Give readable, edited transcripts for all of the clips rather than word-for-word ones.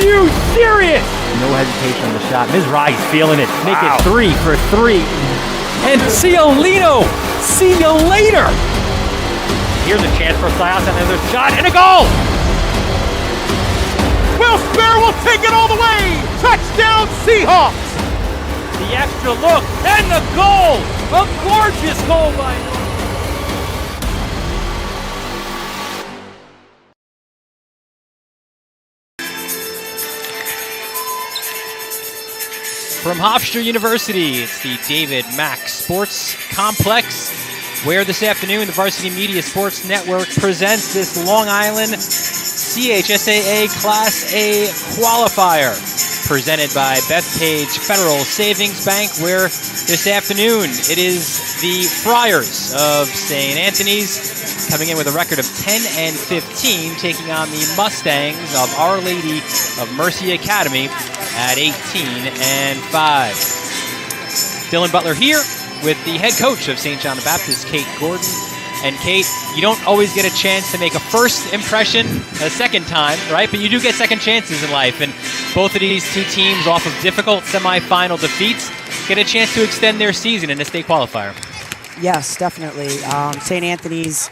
you serious? No hesitation on the shot. Ms. Rice feeling it. Make it 3 for 3. And Ciolino, see you later. Here's a chance for Sias, and there's a shot and a goal. Will Spare will take it all the way. Touchdown Seahawks. The extra look and the goal. A gorgeous goal by From Hofstra University, it's the David Mack Sports Complex, where this afternoon the Varsity Media Sports Network presents this Long Island CHSAA Class A qualifier, presented by Bethpage Federal Savings Bank, where this afternoon it is the Friars of St. Anthony's coming in with a record of 10-15, taking on the Mustangs of Our Lady of Mercy Academy at 18-5. Dylan Butler here with the head coach of St. John the Baptist, Kate Gordon. And Kate, you don't always get a chance to make a first impression a second time, right? But you do get second chances in life. And both of these two teams, off of difficult semifinal defeats, get a chance to extend their season in a state qualifier. Yes, definitely. St. Anthony's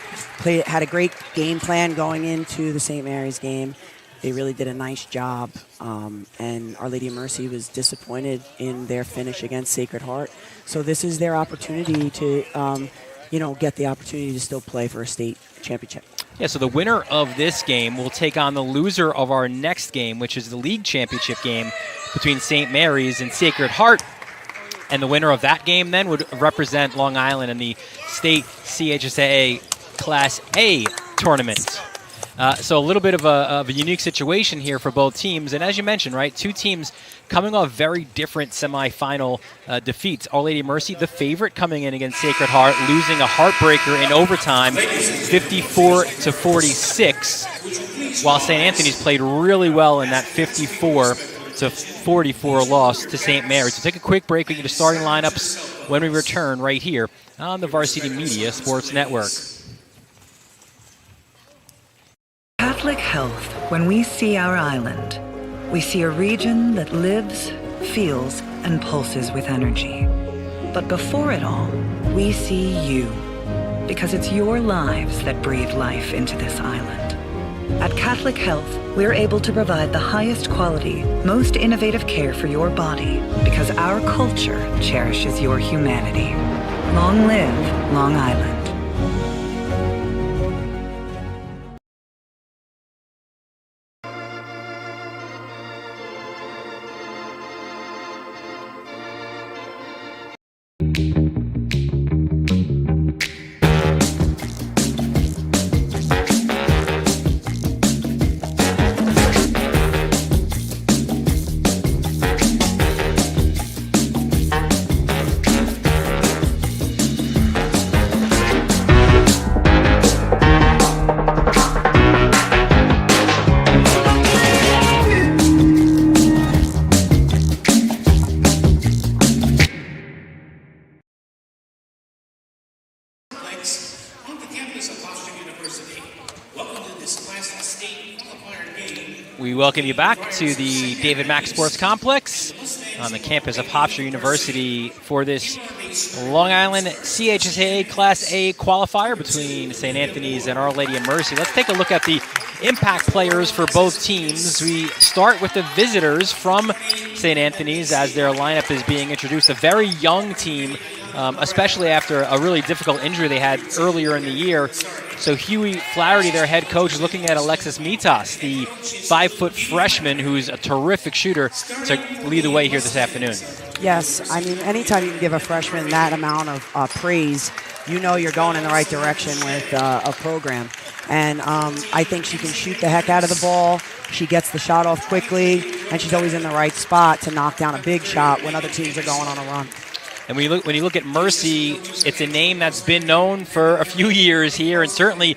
had a great game plan going into the St. Mary's game. They really did a nice job, and Our Lady of Mercy was disappointed in their finish against Sacred Heart. So this is their opportunity to, get the opportunity to still play for a state championship. Yeah, so the winner of this game will take on the loser of our next game, which is the league championship game between St. Mary's and Sacred Heart. And the winner of that game then would represent Long Island in the state CHSAA Class A tournament. So a little bit of a unique situation here for both teams. And as you mentioned, right, two teams coming off very different semifinal defeats. Our Lady of Mercy, the favorite, coming in against Sacred Heart, losing a heartbreaker in overtime, 54-46, while St. Anthony's played really well in that 54 It's a 44 loss to St. Mary's. So take a quick break. We get the starting lineups when we return right here on the Varsity Media Sports Network. Catholic Health, when we see our island, we see a region that lives, feels, and pulses with energy. But before it all, we see you, because it's your lives that breathe life into this island. At Catholic Health, we're able to provide the highest quality, most innovative care for your body, because our culture cherishes your humanity. Long live Long Island. We welcome you back to the David Mack Sports Complex on the campus of Hofstra University for this Long Island CHSAA Class A qualifier between St. Anthony's and Our Lady of Mercy. Let's take a look at the impact players for both teams. We start with the visitors from St. Anthony's as their lineup is being introduced. A very young team, especially after a really difficult injury they had earlier in the year. So Huey Flaherty, their head coach, is looking at Alexis Mitas, the 5-foot freshman who's a terrific shooter, to lead the way here this afternoon. Yes, I mean, anytime you can give a freshman that amount of praise, you know you're going in the right direction with a program. And I think she can shoot the heck out of the ball. She gets the shot off quickly, and she's always in the right spot to knock down a big shot when other teams are going on a run. And when you look at Mercy, it's a name that's been known for a few years here, and certainly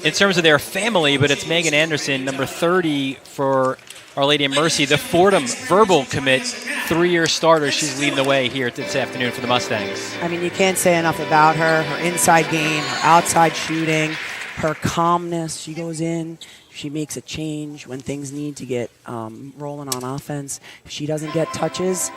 in terms of their family, but it's Megan Anderson, number 30 for Our Lady of Mercy, the Fordham verbal commit, 3-year starter. She's leading the way here this afternoon for the Mustangs. I mean, you can't say enough about her inside game, her outside shooting, her calmness. She goes in, she makes a change when things need to get rolling on offense. If she doesn't get touches,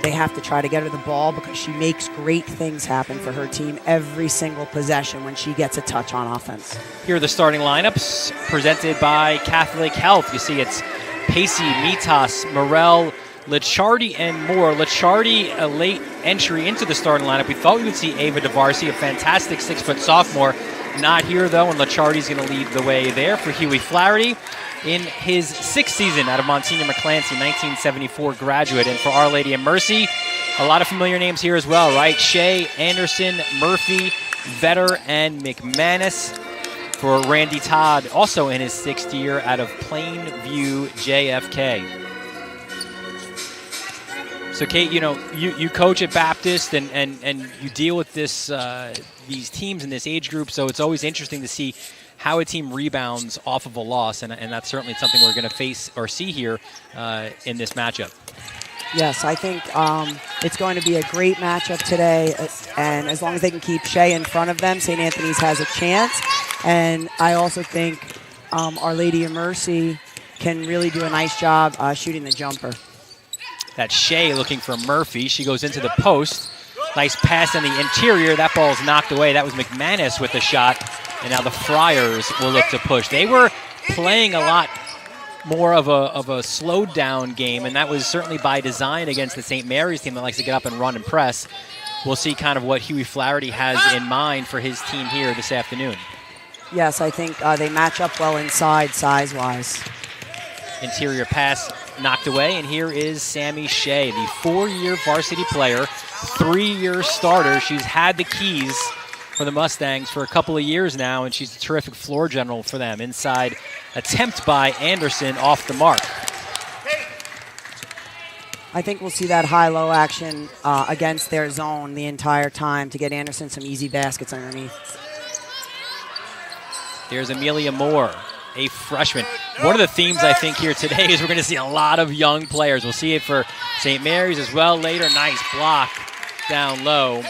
they have to try to get her the ball because she makes great things happen for her team every single possession when she gets a touch on offense. Here are the starting lineups presented by Catholic Health. You see it's Pacey, Mitas, Morel, Licciardi, and more. Licciardi, a late entry into the starting lineup. We thought we would see Ava DeVarcy, a fantastic 6-foot sophomore. Not here, though, and Licciardi's going to lead the way there for Huey Flaherty in his 6th season out of Monsignor McClancy, 1974 graduate. And for Our Lady of Mercy, a lot of familiar names here as well, right? Shea, Anderson, Murphy, Vetter, and McManus. For Randy Todd, also in his 6th year out of Plainview JFK. So, Kate, you know, you coach at Baptist and you deal with this these teams in this age group, so it's always interesting to see how a team rebounds off of a loss, and that's certainly something we're going to face or see here in this matchup. Yes, I think it's going to be a great matchup today, and as long as they can keep Shea in front of them, St. Anthony's has a chance. And I also think Our Lady of Mercy can really do a nice job shooting the jumper. That's Shea looking for Murphy. She goes into the post. Nice pass in the interior. That ball is knocked away. That was McManus with the shot. And now the Friars will look to push. They were playing a lot more of a slowed down game, and that was certainly by design against the St. Mary's team that likes to get up and run and press. We'll see kind of what Huey Flaherty has in mind for his team here this afternoon. Yes, I think they match up well inside size-wise. Interior pass knocked away, and here is Sammy Shea, the 4-year varsity player, 3-year starter. She's had the keys for the Mustangs for a couple of years now, and she's a terrific floor general for them. Inside attempt by Anderson off the mark. I think we'll see that high-low action against their zone the entire time to get Anderson some easy baskets underneath. There's Amelia Moore, a freshman. One of the themes I think here today is we're going to see a lot of young players. We'll see it for St. Mary's as well later. Nice block down low.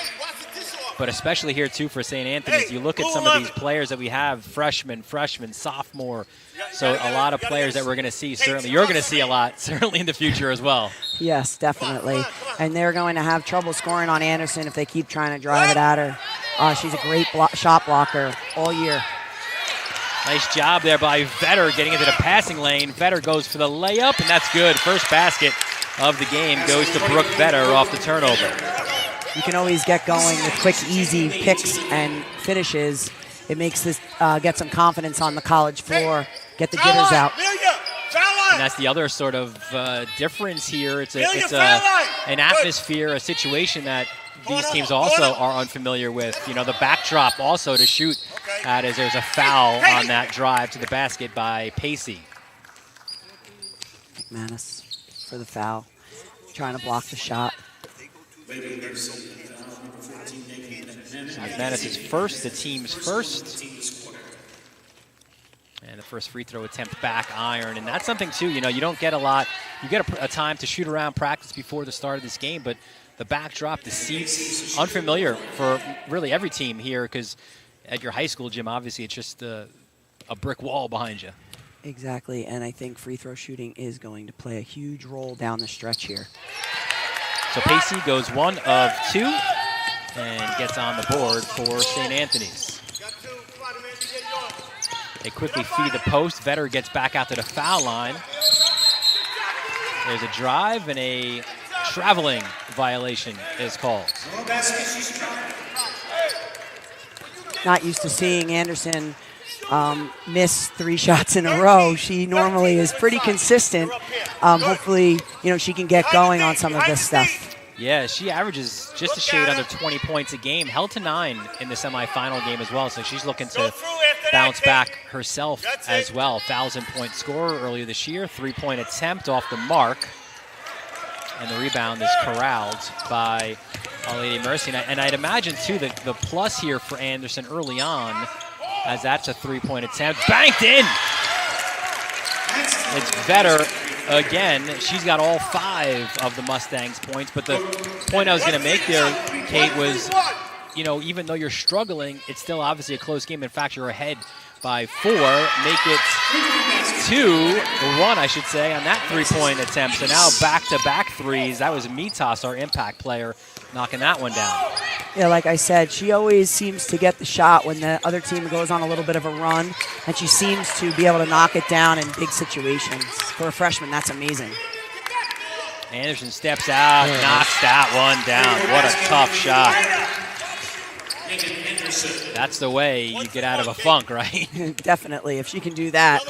But especially here, too, for St. Anthony's. You look at some of these players that we have, freshman, sophomore. So a lot of players that we're going to see, certainly. You're going to see a lot, certainly in the future as well. Yes, definitely. And they're going to have trouble scoring on Anderson if they keep trying to drive it at her. She's a great shot blocker all year. Nice job there by Vetter getting into the passing lane. Vetter goes for the layup, and that's good. First basket of the game goes to Brooke Vetter off the turnover. You can always get going with quick, easy picks and finishes. It makes this get some confidence on the college floor, get the jitters out. And that's the other sort of difference here. It's an atmosphere, a situation that these teams also are unfamiliar with. You know, the backdrop also to shoot at as there's a foul on that drive to the basket by Pacey. McManus for the foul, trying to block the shot. McManus is first, the team's first. And the first free throw attempt back iron. And that's something, too, you know, you don't get a lot. You get a time to shoot around practice before the start of this game, but the backdrop, the seats, unfamiliar for really every team here because at your high school gym, obviously, it's just a brick wall behind you. Exactly, and I think free throw shooting is going to play a huge role down the stretch here. So Pacey goes 1 of 2 and gets on the board for St. Anthony's. They quickly feed the post. Vetter gets back out to the foul line. There's a drive and a traveling violation is called. Not used to seeing Anderson miss 3 shots in a row. She normally is pretty consistent. Hopefully, you know, she can get going on some of this stuff. Yeah, she averages just a shade under 20 points a game, held to 9 in the semifinal game as well, so she's looking to bounce back herself as well. 1,000-point scorer earlier this year, 3-point attempt off the mark, and the rebound is corralled by Our Lady of Mercy. And I'd imagine, too, that the plus here for Anderson early on, as that's a 3-point attempt, banked in! It's Vetter. Again, she's got all 5 of the Mustangs' points, but the point I was going to make there, Kate, was, you know, even though you're struggling, it's still obviously a close game. In fact, you're ahead by 4. Make it 2-1, I should say, on that 3-point attempt. So now back-to-back threes. That was Mitas, our impact player, knocking that one down. Yeah, like I said, she always seems to get the shot when the other team goes on a little bit of a run, and she seems to be able to knock it down in big situations. For a freshman, that's amazing. Anderson steps out, knocks that one down. What a tough shot. That's the way you get out of a funk, right? Definitely. If she can do that,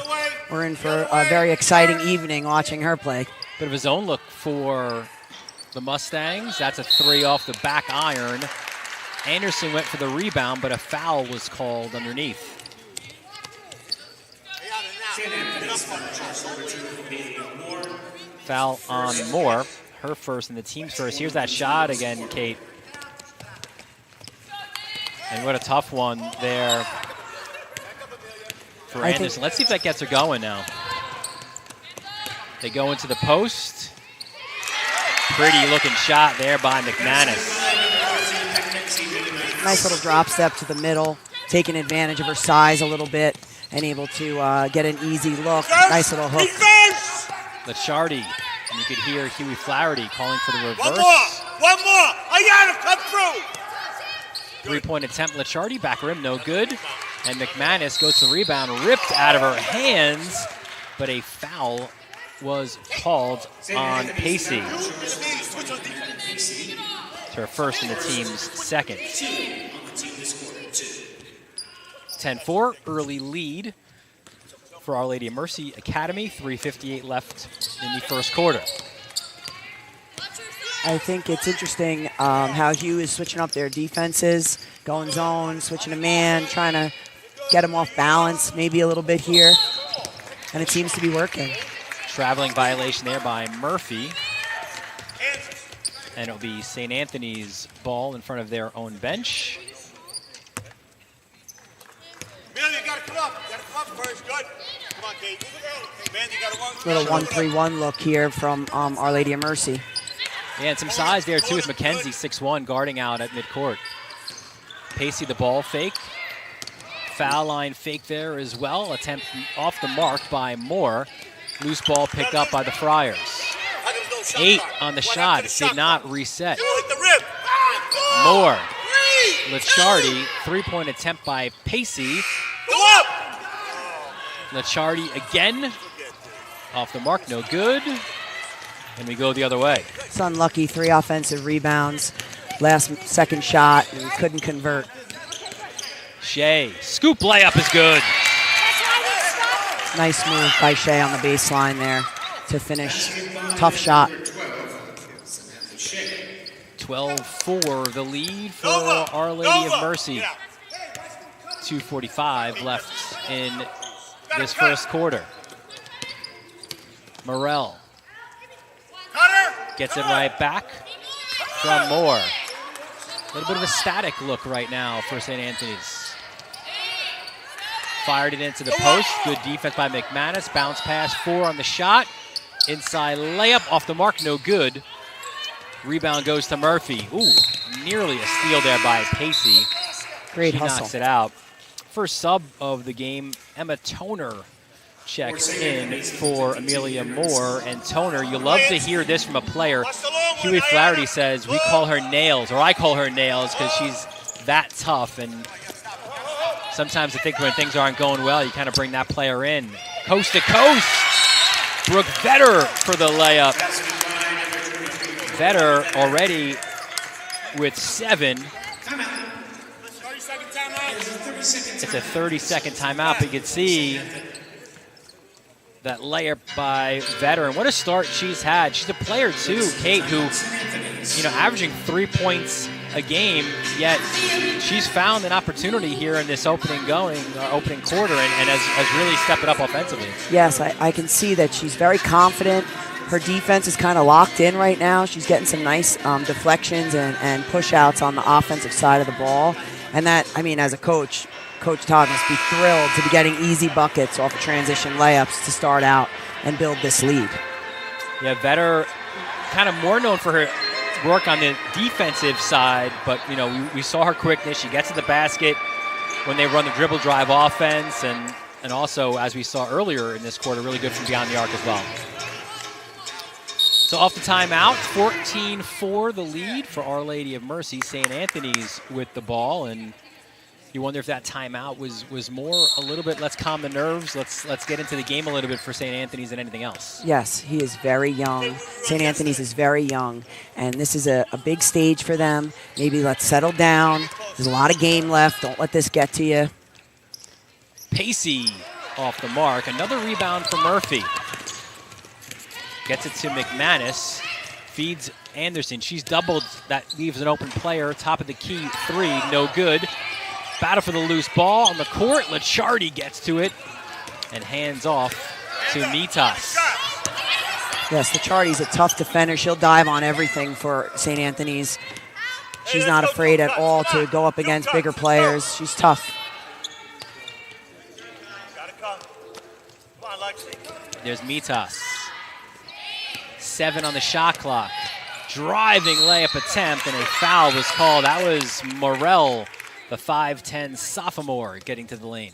we're in for a very exciting evening watching her play. Bit of a zone look for the Mustangs. That's a 3 off the back iron. Anderson went for the rebound, but a foul was called underneath. Foul on Moore, her first and the team's first. Here's that shot again, Kate. And what a tough one there for Anderson. Let's see if that gets her going now. They go into the post. Pretty looking shot there by McManus. Nice little drop step to the middle, taking advantage of her size a little bit and able to get an easy look. Nice little hook. Licciardi, and you could hear Huey Flaherty calling for the reverse. One more! I got him! Come through! 3-point attempt, Licciardi, back rim, no good. And McManus goes to the rebound, ripped out of her hands, but a foul was called on Pacey. It's her first and the team's second. 10-4, early lead for Our Lady of Mercy Academy. 3:58 left in the first quarter. I think it's interesting how Hugh is switching up their defenses, going zone, switching to man, trying to get them off balance maybe a little bit here, and it seems to be working. Traveling violation there by Murphy. And it'll be St. Anthony's ball in front of their own bench. Amelia, you gotta come up. You gotta come up first. Good. Come on, Kate. Man, you got a one. Little 1-3-1 look here from Our Lady of Mercy. Yeah, and some size there too with McKenzie, 6'1", guarding out at midcourt. Pacey the ball fake. Foul line fake there as well. Attempt off the mark by Moore. Loose ball picked up by the Friars. 8 on the shot. It did not reset. Moore. Licciardi. 3-point attempt by Pacey. Licciardi again. Off the mark, no good. And we go the other way. It's unlucky, 3 offensive rebounds. Second shot, and couldn't convert. Shea, scoop layup is good. Nice move by Shea on the baseline there to finish. Tough shot. 12-4 the lead for Our Lady of Mercy. 2:45 left in this first quarter. Morrell gets it right back from Moore. A little bit of a static look right now for St. Anthony's. Fired it into the post. Good defense by McManus. Bounce pass, 4 on the shot. Inside layup off the mark, no good. Rebound goes to Murphy. Ooh, nearly a steal there by Pacey. Great she hustle. Knocks it out. First sub of the game, Emma Toner checks in for Amelia Moore. And Toner, you love to hear this from a player. Huey Flaherty says, we call her Nails, or I call her Nails, because she's that tough. And sometimes I think when things aren't going well, you kind of bring that player in. Coast to coast. Brooke Vetter for the layup. Vetter already with 7. It's a 30-second timeout, but you can see that layup by Vetter. And what a start she's had. She's a player too, Kate, who, averaging 3 points a game, yet she's found an opportunity here in this opening quarter and has really stepped it up offensively. Yes, I can see that she's very confident. Her defense is kind of locked in right now. She's getting some nice deflections and push-outs on the offensive side of the ball. And that, as a coach, Coach Todd must be thrilled to be getting easy buckets off of transition layups to start out and build this lead. Yeah, Vetter kind of more known for her work on the defensive side, but, we saw her quickness. She gets to the basket when they run the dribble drive offense, and also, as we saw earlier in this quarter, really good from beyond the arc as well. So off the timeout, 14-4 the lead for Our Lady of Mercy. St. Anthony's with the ball, and you wonder if that timeout was more a little bit, let's calm the nerves, let's get into the game a little bit for St. Anthony's than anything else. Yes, he is very young. St. Anthony's is very young, and this is a big stage for them. Maybe let's settle down. There's a lot of game left. Don't let this get to you. Pacey off the mark. Another rebound for Murphy. Gets it to McManus. Feeds Anderson. She's doubled. That leaves an open player. Top of the key, 3. No good. Battle for the loose ball on the court. Licciardi gets to it and hands off to Mitas. Yes, Licciardi's a tough defender. She'll dive on everything for St. Anthony's. She's not afraid at all to go up against bigger players. She's tough. There's Mitas. 7 on the shot clock. Driving layup attempt, and a foul was called. That was Morrell, the 5'10 sophomore, getting to the lane.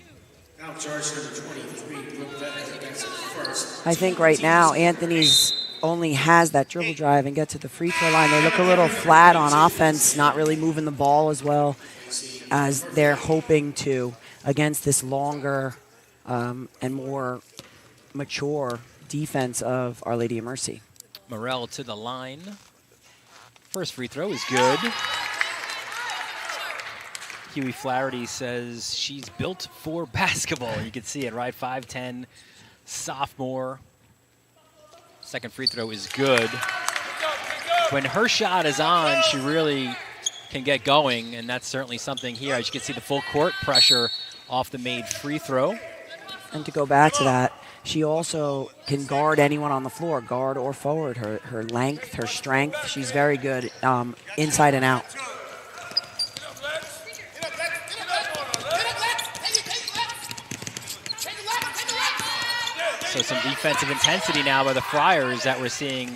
Now charge number 23, Brooke Vetter against the first. I think right now Anthony's only has that dribble drive and get to the free throw line. They look a little flat on offense, not really moving the ball as well as they're hoping to against this longer and more mature defense of Our Lady of Mercy. Morrell to the line. First free throw is good. Huey Flaherty says she's built for basketball. You can see it, right? 5'10", sophomore. Second free throw is good. When her shot is on, she really can get going, and that's certainly something here. As you can see, the full court pressure off the made free throw. And to go back to that, she also can guard anyone on the floor, guard or forward. Her length, her strength, she's very good inside and out. So some defensive intensity now by the Friars that we're seeing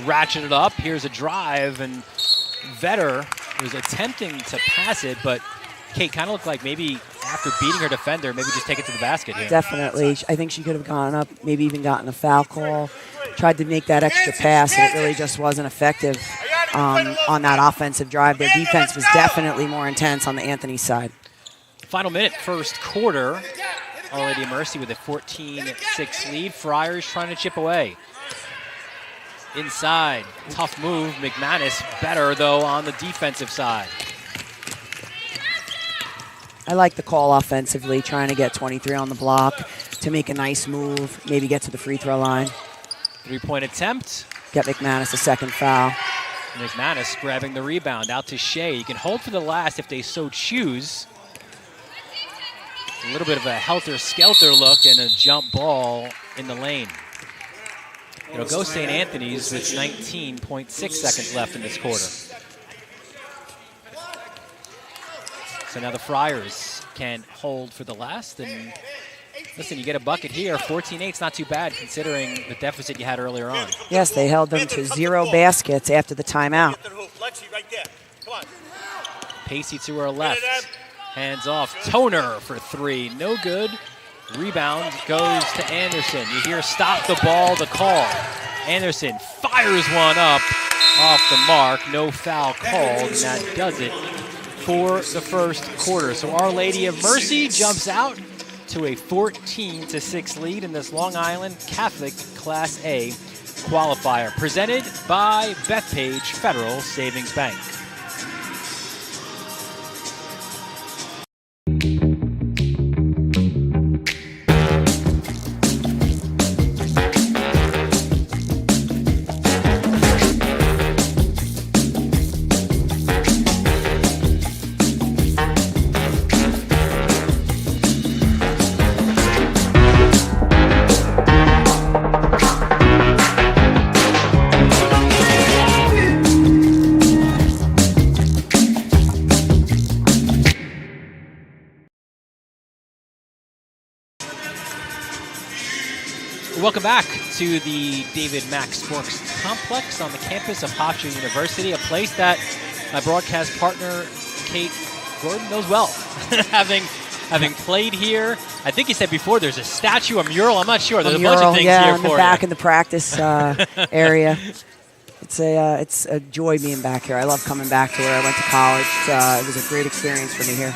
ratcheted up. Here's a drive, and Vetter was attempting to pass it, but Kate kind of looked like maybe after beating her defender, maybe just take it to the basket here. Definitely. I think she could have gone up, maybe even gotten a foul call, tried to make that extra pass, and it really just wasn't effective on that offensive drive. Their defense was definitely more intense on the Anthony side. Final minute, first quarter. Our Lady of Mercy with a 14-6 lead. Friars trying to chip away. Inside, tough move. McManus better, though, on the defensive side. I like the call offensively, trying to get 23 on the block to make a nice move, maybe get to the free throw line. Three-point attempt. Get McManus a second foul. McManus grabbing the rebound out to Shea. You can hold for the last if they so choose. A little bit of a helter-skelter look and a jump ball in the lane. It'll go St. Anthony's with 19.6 seconds left in this quarter. So now the Friars can hold for the last. And listen, you get a bucket here. 14-8's not too bad considering the deficit you had earlier on. Yes, they held them to 0 baskets after the timeout. Pacey to her left. Hands off. Toner for 3. No good. Rebound goes to Anderson. You hear stop the ball, the call. Anderson fires one up off the mark. No foul called, and that does it for the first quarter. So Our Lady of Mercy jumps out to a 14-6 lead in this Long Island Catholic Class A qualifier, presented by Bethpage Federal Savings Bank. Welcome back to the David Mack Sports Complex on the campus of Hofstra University, a place that my broadcast partner, Kate Gordon, knows well. having played here, I think he said before there's a statue, a mural, I'm not sure. There's a bunch of things here in the back in the practice area. It's a joy being back here. I love coming back to where I went to college. It was a great experience for me here.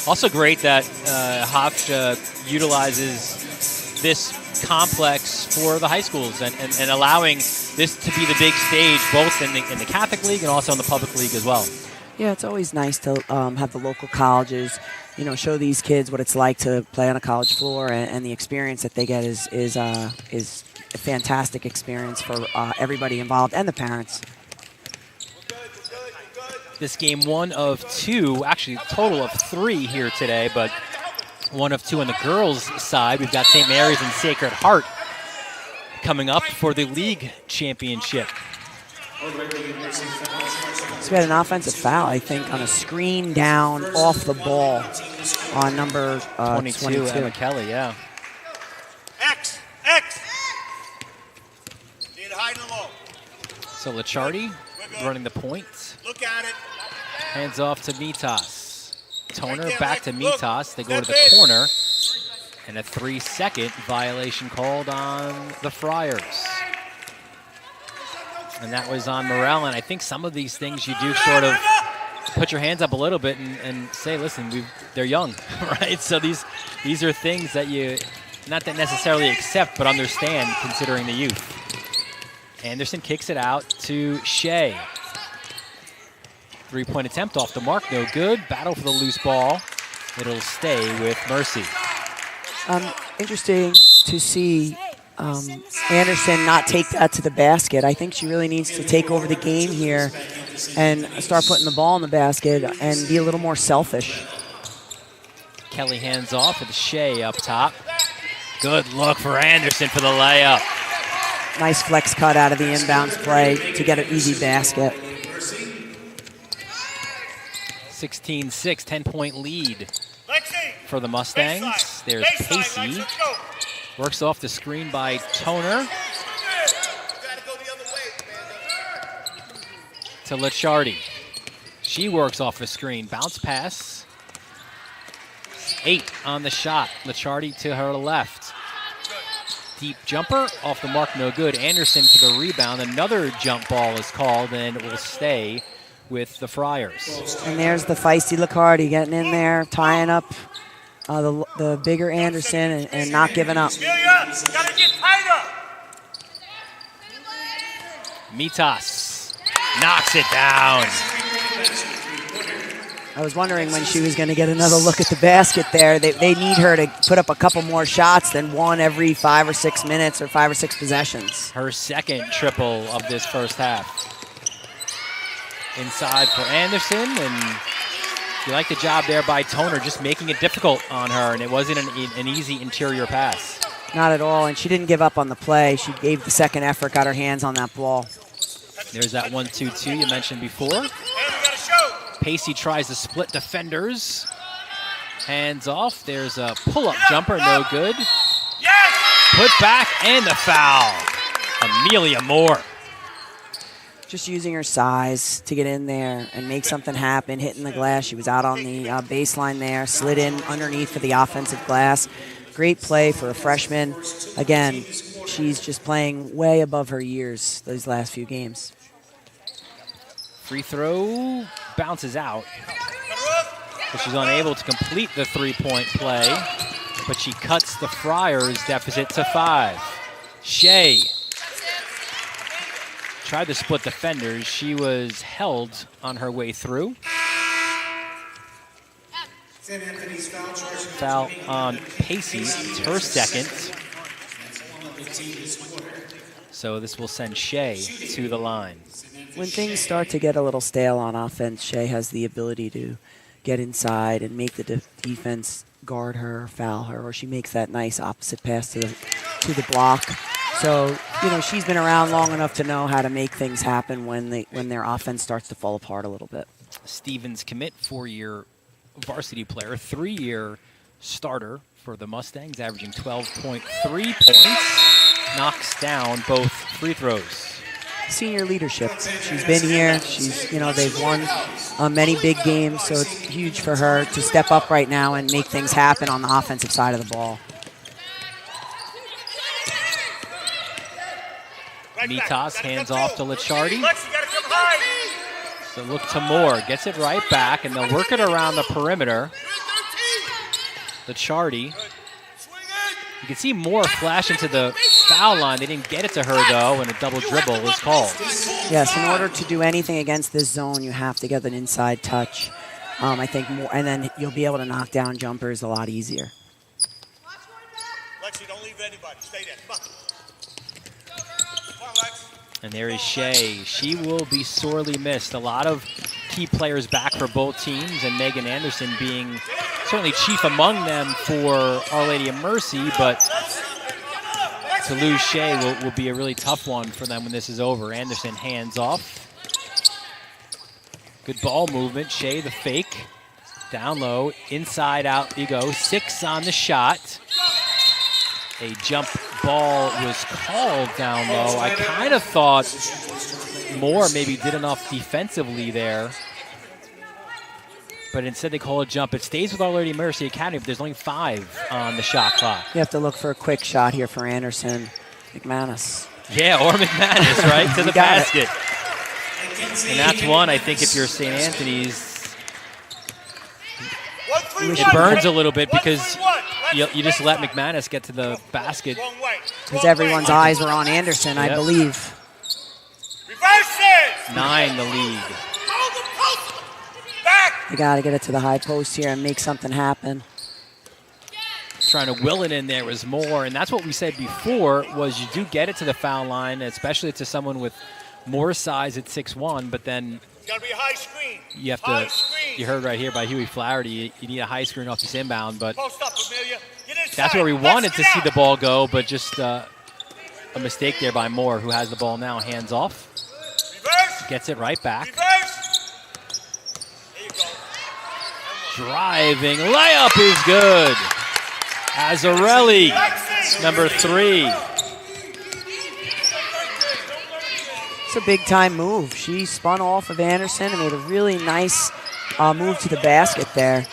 Also great that Hofstra utilizes this complex for the high schools and allowing this to be the big stage both in the Catholic League and also in the public league as well. Yeah, it's always nice to have the local colleges, show these kids what it's like to play on a college floor, and the experience that they get is a fantastic experience for everybody involved and the parents. This game 1 of 2, actually total of 3 here today, but 1 of 2 on the girls' side. We've got St. Mary's and Sacred Heart coming up for the league championship. So we had an offensive foul, I think, on a screen down off the ball on number 22. Emma Kelly, yeah. X. Need to hide in the low. So Licciardi running the point. Look at it. Hands off to Mitas. Toner back to Mitas. They go to the corner. And a 3-second violation called on the Friars. And that was on Morel. And I think some of these things you do sort of put your hands up a little bit and say, listen, they're young, right? So these are things that you not that necessarily accept, but understand considering the youth. Anderson kicks it out to Shea. 3-point attempt off the mark, no good. Battle for the loose ball. It'll stay with Mercy. Interesting to see Anderson not take that to the basket. I think she really needs to take over the game here and start putting the ball in the basket and be a little more selfish. Kelly hands off with Shea up top. Good look for Anderson for the layup. Nice flex cut out of the inbounds play to get an easy basket. 16-6, 10-point lead for the Mustangs. There's Pacey. Works off the screen by Toner. To Licciardi. She works off the screen. Bounce pass. 8 on the shot. Licciardi to her left. Deep jumper. Off the mark, no good. Anderson for the rebound. Another jump ball is called, and it will stay with the Friars. And there's the feisty Licciardi getting in there, tying up the bigger Anderson and not giving up. Gotta get tighter. Mitas knocks it down. I was wondering when she was going to get another look at the basket there. They need her to put up a couple more shots than one every 5 or 6 minutes or 5 or 6 possessions. Her second triple of this first half. Inside for Anderson, and you like the job there by Toner, just making it difficult on her, and it wasn't an easy interior pass. Not at all, and she didn't give up on the play. She gave the second effort, got her hands on that ball. There's that 1-2-2 you mentioned before. Pacey tries to split defenders. Hands off. There's a pull-up jumper, no good. Put back, and the foul. Amelia Moore. Just using her size to get in there and make something happen, hitting the glass. She was out on the baseline there, slid in underneath for the offensive glass. Great play for a freshman. Again, she's just playing way above her years those last few games. Free throw bounces out. So she's unable to complete the three-point play, but she cuts the Friars' deficit to 5. Shea tried to split defenders. She was held on her way through. Foul on Pacey. It's her second. So this will send Shea to the line. When things start to get a little stale on offense, Shea has the ability to get inside and make the defense guard her, foul her, or she makes that nice opposite pass to the block. So, you know, she's been around long enough to know how to make things happen when their offense starts to fall apart a little bit. Stevens commit, 4-year varsity player, 3-year starter for the Mustangs, averaging 12.3 points. Knocks down both free throws. Senior leadership. She's been here. She's, you know, they've won many big games, so it's huge for her to step up right now and make things happen on the offensive side of the ball. Mitas hands off to Licciardi. So look to Moore, gets it right back, and they'll work it around the perimeter. Licciardi. You can see Moore flash into the foul line. They didn't get it to her, though, and a double dribble was called. Yes, in order to do anything against this zone, you have to get an inside touch. I think more, and then you'll be able to knock down jumpers a lot easier. Lexi, don't leave anybody. Stay there. Come on. And there is Shea. She will be sorely missed. A lot of key players back for both teams, and Megan Anderson being certainly chief among them for Our Lady of Mercy, but to lose Shea will be a really tough one for them when this is over. Anderson hands off. Good ball movement. Shea the fake. Down low. Inside out you go. 6 on the shot. A jump ball was called down low. I kind of thought Moore maybe did enough defensively there, but instead they call a jump. It stays with Our Lady of Mercy Academy, but there's only 5 on the shot clock. You have to look for a quick shot here for Anderson. McManus. Yeah, or McManus, right, to the basket. And that's one, I think, if you're St. Anthony's, it burns a little bit because you just let McManus get to the basket. Because everyone's eyes were on Anderson, I believe. 9 the lead. You got to get it to the high post here and make something happen. Trying to will it in there was Moore, and that's what we said before, was you do get it to the foul line, especially to someone with more size at 6'1", but then Gotta be a high screen. you have to, you heard right here by Huey Flaherty, you need a high screen off this inbound, but Post up, Amelia. Get inside. that's where we Let's wanted get to see out. the ball go, but just a mistake there by Moore, who has the ball now, hands off. Reverse. Gets it right back. Reverse. There you go. Driving layup is good. Azzarelli number 3. It's a big-time move. She spun off of Anderson and made a really nice move to the basket there.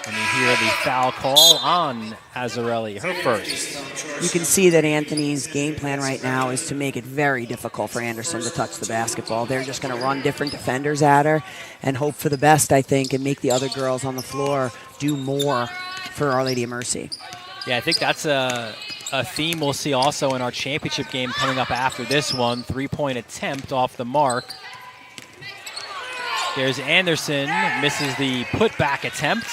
And you hear the foul call on Azzarelli, her first. You can see that Anthony's game plan right now is to make it very difficult for Anderson to touch the basketball. They're just going to run different defenders at her and hope for the best, I think, and make the other girls on the floor do more for Our Lady of Mercy. Yeah, I think that's a theme we'll see also in our championship game coming up after this one. 3-point attempt off the mark. There's Anderson, misses the putback attempt.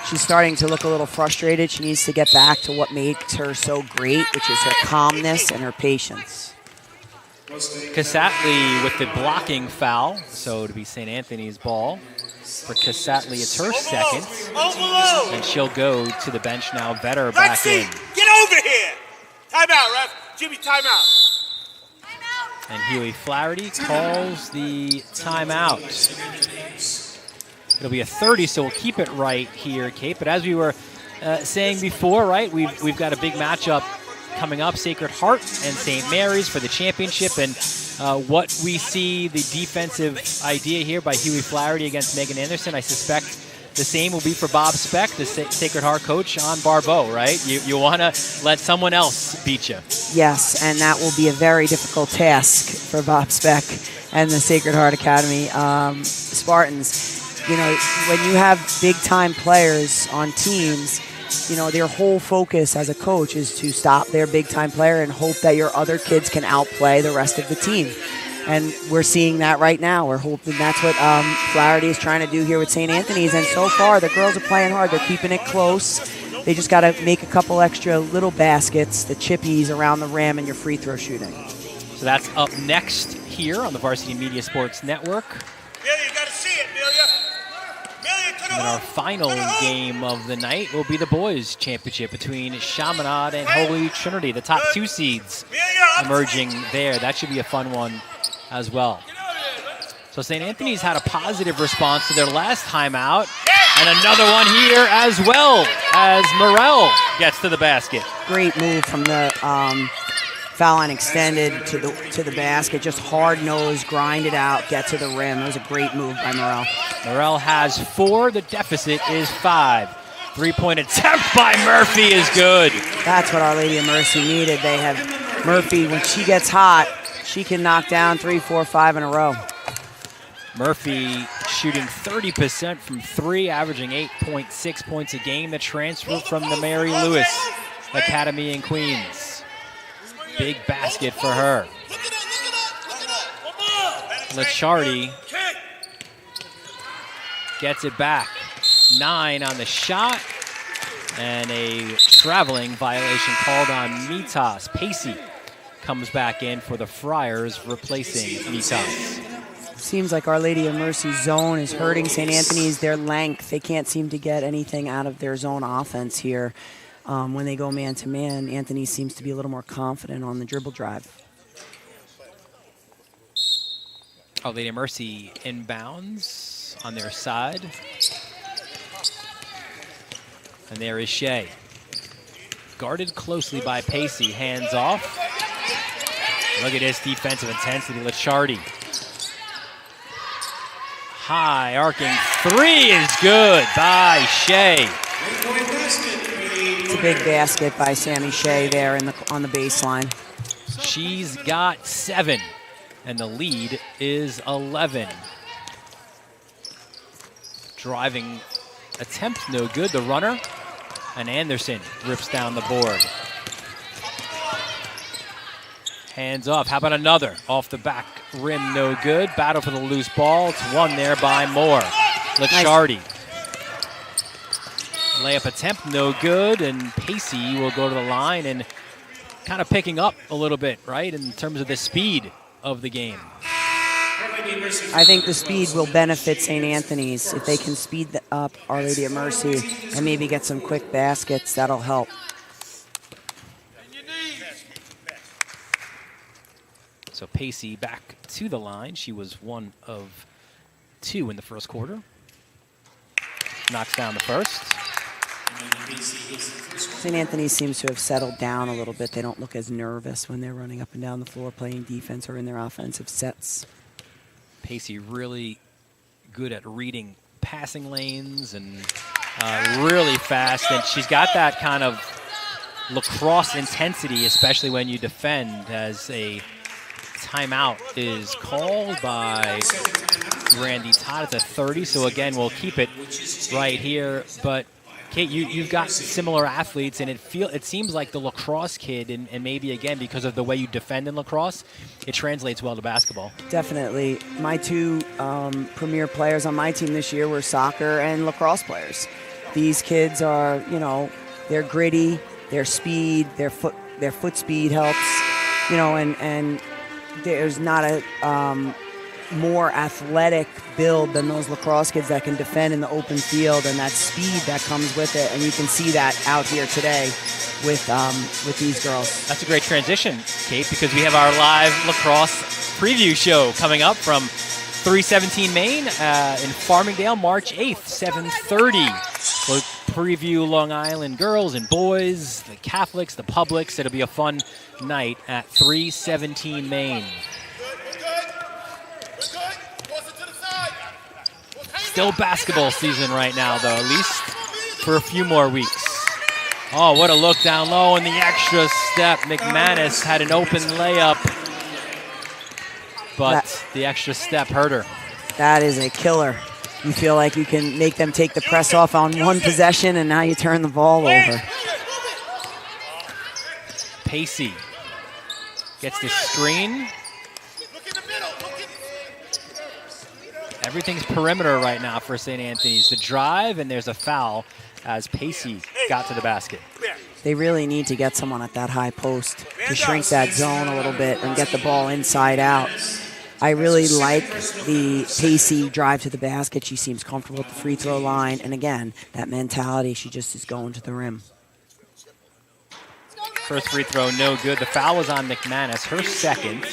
She's starting to look a little frustrated. She needs to get back to what makes her so great, which is her calmness and her patience. Cassatley with the blocking foul, so it'll be St. Anthony's ball. For Cassatley, it's her second. And she'll go to the bench now. Vetter back in. Get over here! Timeout, ref. Jimmy, timeout. And Huey Flaherty calls the timeout. It'll be a 30, so we'll keep it right here, Kate. But as we were saying before, right, we've got a big matchup coming up, Sacred Heart and St. Mary's for the championship. And what we see, the defensive idea here by Huey Flaherty against Megan Anderson, I suspect the same will be for Bob Speck, the Sacred Heart coach, on Barbeau, right? You want to let someone else beat you. Yes, and that will be a very difficult task for Bob Speck and the Sacred Heart Academy Spartans. You know, when you have big-time players on teams, you know, their whole focus as a coach is to stop their big-time player and hope that your other kids can outplay the rest of the team. And we're seeing that right now. We're hoping that's what Flaherty is trying to do here with St. Anthony's. And so far, the girls are playing hard. They're keeping it close. They just got to make a couple extra little baskets, the chippies around the rim, and your free throw shooting. So that's up next here on the Varsity Media Sports Network. Amelia, you got to see it, Amelia. And then our final game of the night will be the boys' championship between Chaminade and Holy Trinity, the top 2 seeds emerging there. That should be a fun one as well. So St. Anthony's had a positive response to their last timeout, and another one here as well as Morel gets to the basket. Great move from the foul line extended to the basket. Just hard nose, grind it out, get to the rim. It was a great move by Morel. Morel has 4. The deficit is 5. 3-point attempt by Murphy is good. That's what Our Lady of Mercy needed. They have Murphy, when she gets hot, she can knock down 3, 4, 5 in a row. Murphy shooting 30% from 3, averaging 8.6 points a game. The transfer from the Mary Lewis Academy in Queens. Big basket for her. Lichardi gets it back. 9 on the shot. And a traveling violation called on Mitas. Pacey comes back in for the Friars, replacing Mitas. Seems like Our Lady of Mercy zone is hurting St. Anthony's. Their length, they can't seem to get anything out of their zone offense here. When they go man-to-man, Anthony seems to be a little more confident on the dribble drive. Our Lady of Mercy inbounds on their side. And there is Shea. Guarded closely by Pacey, hands off. Look at this defensive intensity, Lichardi. High arcing 3 is good by Shea. It's a big basket by Sammy Shea there on the baseline. She's got 7, and the lead is 11. Driving attempt, no good. The runner, and Anderson rips down the board. Hands off. How about another? Off the back rim, no good. Battle for the loose ball. It's won there by Moore. Lichardi. Nice. Layup attempt, no good. And Pacey will go to the line and kind of picking up a little bit, right, in terms of the speed of the game. I think the speed will benefit St. Anthony's. If they can speed up Our Lady of Mercy and maybe get some quick baskets, that'll help. So Pacey back to the line. She was one of 2 in the first quarter. Knocks down the first. St. Anthony seems to have settled down a little bit. They don't look as nervous when they're running up and down the floor playing defense or in their offensive sets. Pacey really good at reading passing lanes and really fast. And she's got that kind of lacrosse intensity, especially when you defend, as a timeout is called by Randy Todd at the 30. So again, we'll keep it right here. But Kate, you've got similar athletes, and it seems like the lacrosse kid, and maybe again because of the way you defend in lacrosse, it translates well to basketball. Definitely. My two premier players on my team this year were soccer and lacrosse players. These kids are, they're gritty, their speed, their foot speed helps, and there's not a more athletic build than those lacrosse kids that can defend in the open field, and that speed that comes with it. And you can see that out here today with these girls. That's a great transition, Kate, because we have our live lacrosse preview show coming up from 317 Main in Farmingdale, March 8th, 7:30. We'll preview Long Island girls and boys, the Catholics, the Publics. It'll be a fun night at 317 Main. Still basketball season right now, though, at least for a few more weeks. Oh, what a look down low in the extra step. McManus had an open layup, but the extra step hurt her. That is a killer. You feel like you can make them take the press off on one possession, and now you turn the ball over. Pacey gets the screen. Everything's perimeter right now for St. Anthony's. The drive, and there's a foul as Pacey got to the basket. They really need to get someone at that high post to shrink that zone a little bit and get the ball inside out. I really like the Pacey drive to the basket. She seems comfortable at the free throw line. And again, that mentality, she just is going to the rim. First free throw, no good. The foul was on McManus, her second.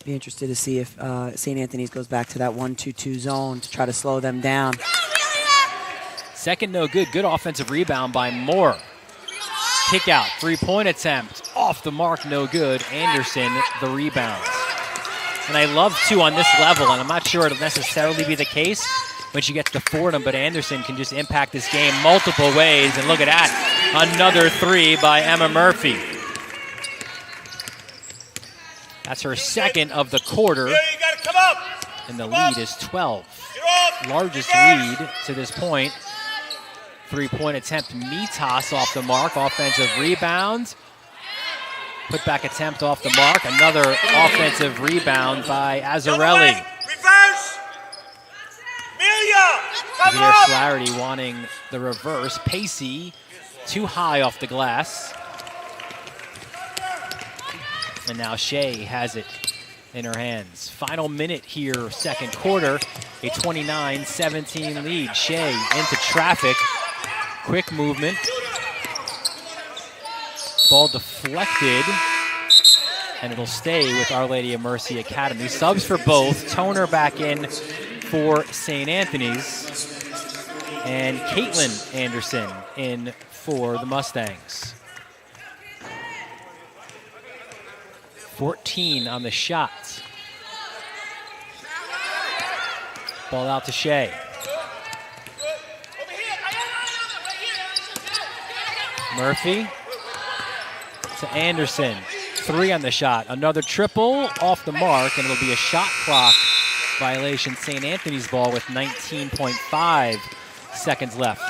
Be interested to see if St. Anthony's goes back to that 1-2-2 zone to try to slow them down. Second, no good. Good offensive rebound by Moore. Kick out, three-point attempt. Off the mark, no good. Anderson, the rebound. And I love, too, on this level, and I'm not sure it'll necessarily be the case when she gets to Fordham, but Anderson can just impact this game multiple ways. And look at that, another three by Emma Murphy. That's her second of the quarter, and the lead is 12. Largest lead to this point. Three-point attempt, Mitas off the mark. Offensive rebound. Put-back attempt off the mark. Another offensive rebound by Azzarelli. Reverse! Amelia! Come Javier on! Flaherty wanting the reverse. Pacey too high off the glass. And now Shea has it in her hands. Final minute here, second quarter. A 29-17 lead. Shea into traffic. Quick movement. Ball deflected. And it'll stay with Our Lady of Mercy Academy. Subs for both. Toner back in for St. Anthony's. And Caitlin Anderson in for the Mustangs. 14 on the shot. Ball out to Shea. Murphy to Anderson. Three on the shot. Another triple off the mark, and it'll be a shot clock violation. St. Anthony's ball with 19.5 seconds left.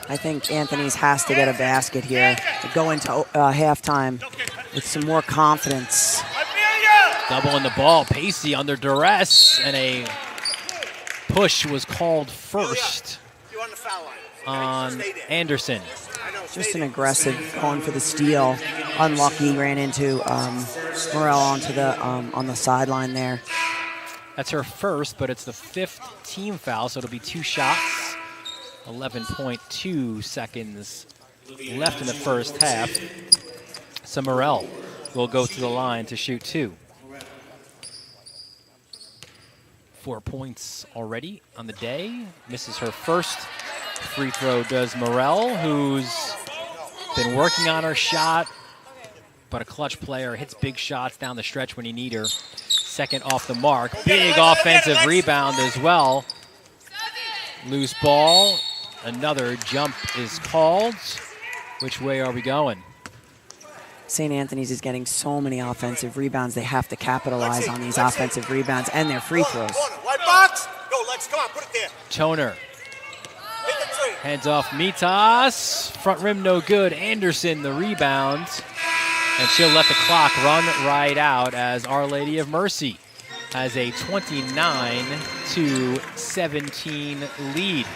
I think Anthony's has to get a basket here to go into halftime with some more confidence. Doubling the ball. Pacey under duress, and a push was called first on Anderson. Just an aggressive going for the steal. Unlucky, ran into Morel onto the on the sideline there. That's her first, but it's the fifth team foul, so it'll be two shots. 11.2 seconds left in the first half. So Morel will go to the line to shoot 2. 4 points already on the day. Misses her first free throw, does Morel, who's been working on her shot, but a clutch player, hits big shots down the stretch when you need her. Second off the mark. Big offensive rebound as well. Loose ball. Another jump is called. Which way are we going? St. Anthony's is getting so many offensive rebounds. They have to capitalize on these offensive rebounds and their free throws. White box. Go, Lex. Come on, put it there. Toner. Hit the three. Hands off Mitas. Front rim no good. Anderson the rebound. And she'll let the clock run right out as Our Lady of Mercy has a 29-17 lead.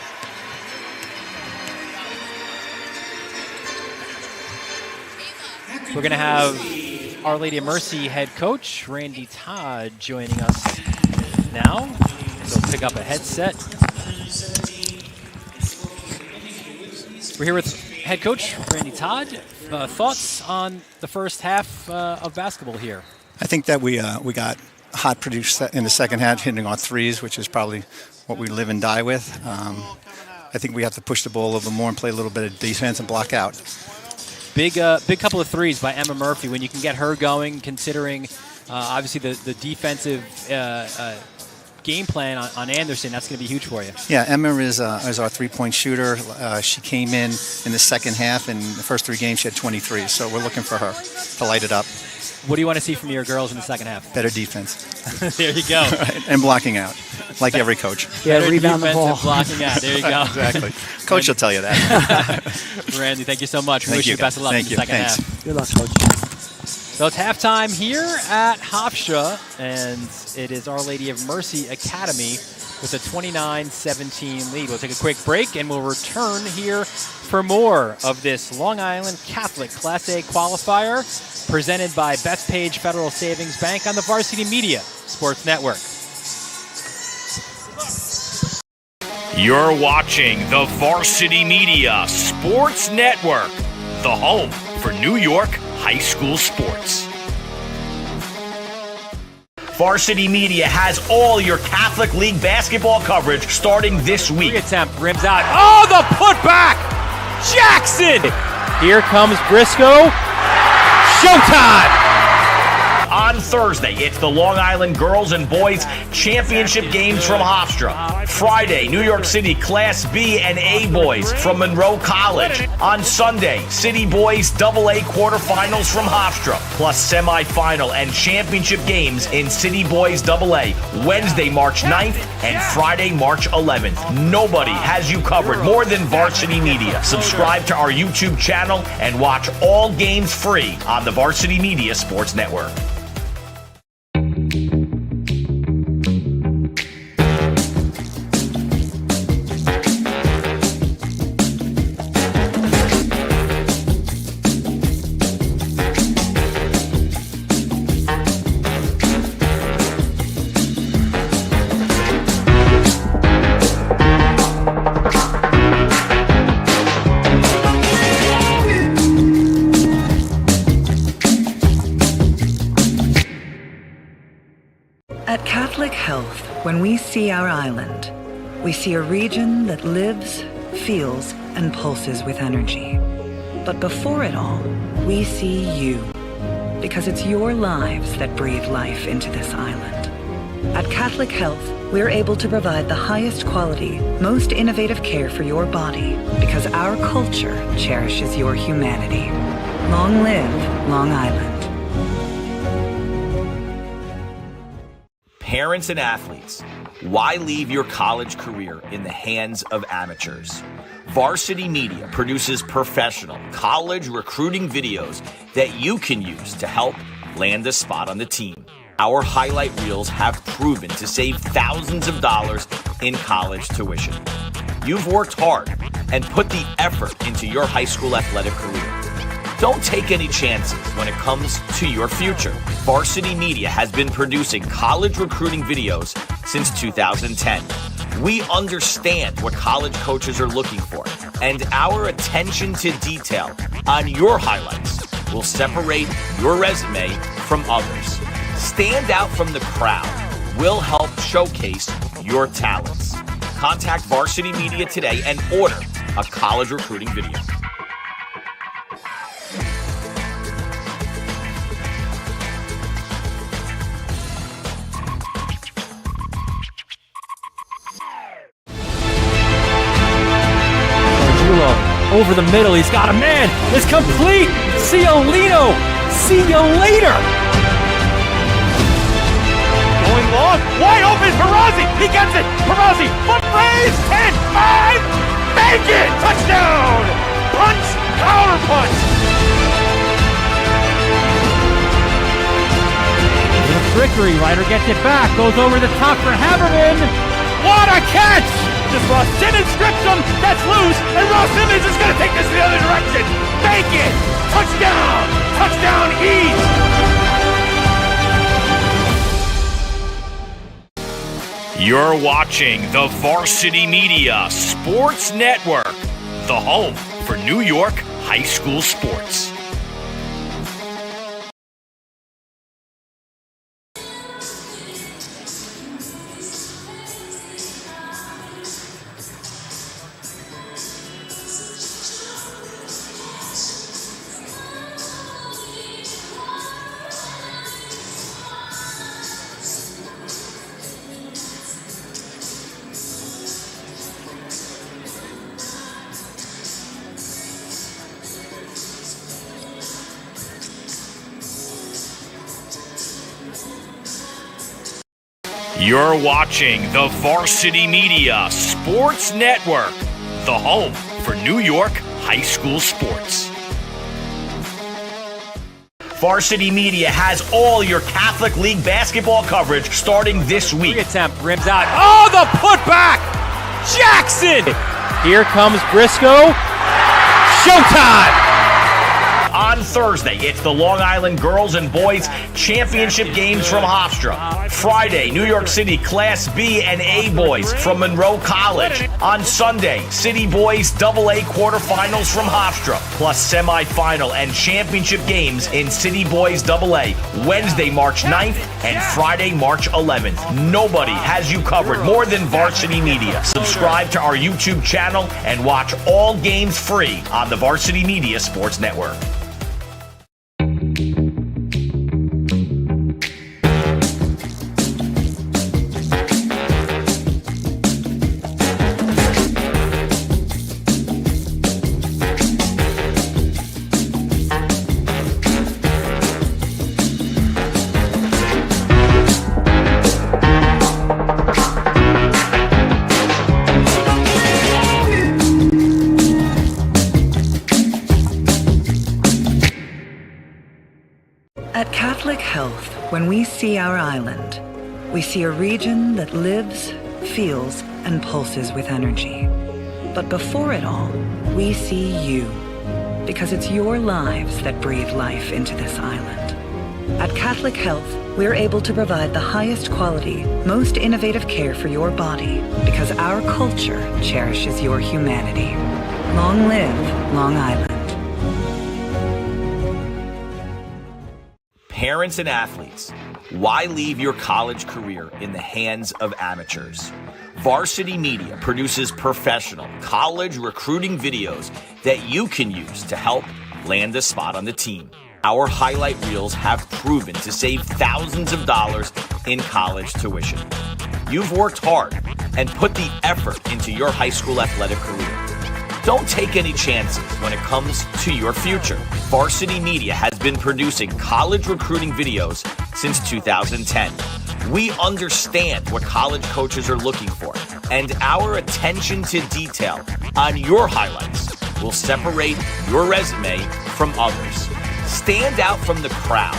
We're going to have Our Lady of Mercy head coach Randy Todd joining us now. He'll pick up a headset. We're here with head coach Randy Todd. Thoughts on the first half of basketball here? I think that we got hot produced in the second half, hitting our threes, which is probably what we live and die with. I think we have to push the ball a little bit more and play a little bit of defense and block out. Big couple of threes by Emma Murphy. When you can get her going, considering obviously the defensive game plan on Anderson, that's going to be huge for you. Yeah, Emma is our three-point shooter. She came in the second half, and the first 3 games she had 23. So we're looking for her to light it up. What do you want to see from your girls in the second half? Better defense. There you go. Right. And blocking out, like every coach. Yeah, Better rebound the defense ball. and blocking out. There you go. Exactly. Coach will tell you that. Randy, thank you so much. We Thank wish you. you the best of luck in the second Thanks. half. Good luck, coach. So it's halftime here at Hofstra, and it is Our Lady of Mercy Academy with a 29-17 lead. We'll take a quick break, and we'll return here for more of this Long Island Catholic Class A qualifier presented by Bethpage Federal Savings Bank on the Varsity Media Sports Network. You're watching the Varsity Media Sports Network, the home for New York high school sports. Varsity Media has all your Catholic League basketball coverage starting this week. Attempt, rims out. Oh, the putback! Jackson! Here comes Briscoe. Showtime! On Thursday, it's the Long Island Girls and Boys Championship games from Hofstra. Friday, New York City Class B and A boys from Monroe College. On Sunday, City Boys AA quarterfinals from Hofstra, plus semifinal and championship games in City Boys AA, Wednesday, March 9th and Friday, March 11th. Nobody has you covered more than Varsity Media. Subscribe to our YouTube channel and watch all games free on the Varsity Media Sports Network. At Catholic Health, when we see our island, we see a region that lives, feels, and pulses with energy. But before it all, we see you, because it's your lives that breathe life into this island. At Catholic Health, we're able to provide the highest quality, most innovative care for your body, because our culture cherishes your humanity. Long live Long Island. Parents and athletes, why leave your college career in the hands of amateurs? Varsity Media produces professional college recruiting videos that you can use to help land a spot on the team. Our highlight reels have proven to save thousands of dollars in college tuition. You've worked hard and put the effort into your high school athletic career. Don't take any chances when it comes to your future. Varsity Media has been producing college recruiting videos since 2010. We understand what college coaches are looking for, and our attention to detail on your highlights will separate your resume from others. Stand out from the crowd will help showcase your talents. Contact Varsity Media today and order a college recruiting video. Over the middle, he's got a man. It's complete. Ciolino. See you later. Going long, wide open, Perazzi, he gets it, Perazzi, foot raise, 10, 5, make it, touchdown, punch, counter punch. The trickery, Ryder gets it back, goes over the top for Haberman. What a catch! Just Ross Simmons strips him, that's loose, and Ross Simmons is going to take this the other direction. Make it, touchdown, touchdown East. You're watching the Varsity Media Sports Network, the home for New York high school sports. You're watching the Varsity Media Sports Network, the home for New York high school sports. Varsity Media has all your Catholic League basketball coverage starting this week. Attempt, rims out. Oh, the putback! Jackson! Here comes Briscoe. Showtime! On Thursday, it's the Long Island Girls and Boys Championship games from Hofstra. Friday, New York City Class B and A boys from Monroe College. On Sunday, City Boys AA quarterfinals from Hofstra, plus semifinal and championship games in City Boys AA, Wednesday, March 9th and Friday, March 11th. Nobody has you covered more than Varsity Media. Subscribe to our YouTube channel and watch all games free on the Varsity Media Sports Network. At Catholic Health, when we see our island, we see a region that lives, feels, and pulses with energy. But before it all, we see you, because it's your lives that breathe life into this island. At Catholic Health, we're able to provide the highest quality, most innovative care for your body, because our culture cherishes your humanity. Long live Long Island. Parents and athletes, why leave your college career in the hands of amateurs? Varsity Media produces professional college recruiting videos that you can use to help land a spot on the team. Our highlight reels have proven to save thousands of dollars in college tuition. You've worked hard and put the effort into your high school athletic career. Don't take any chances when it comes to your future. Varsity Media has been producing college recruiting videos since 2010. We understand what college coaches are looking for, and our attention to detail on your highlights will separate your resume from others. Stand out from the crowd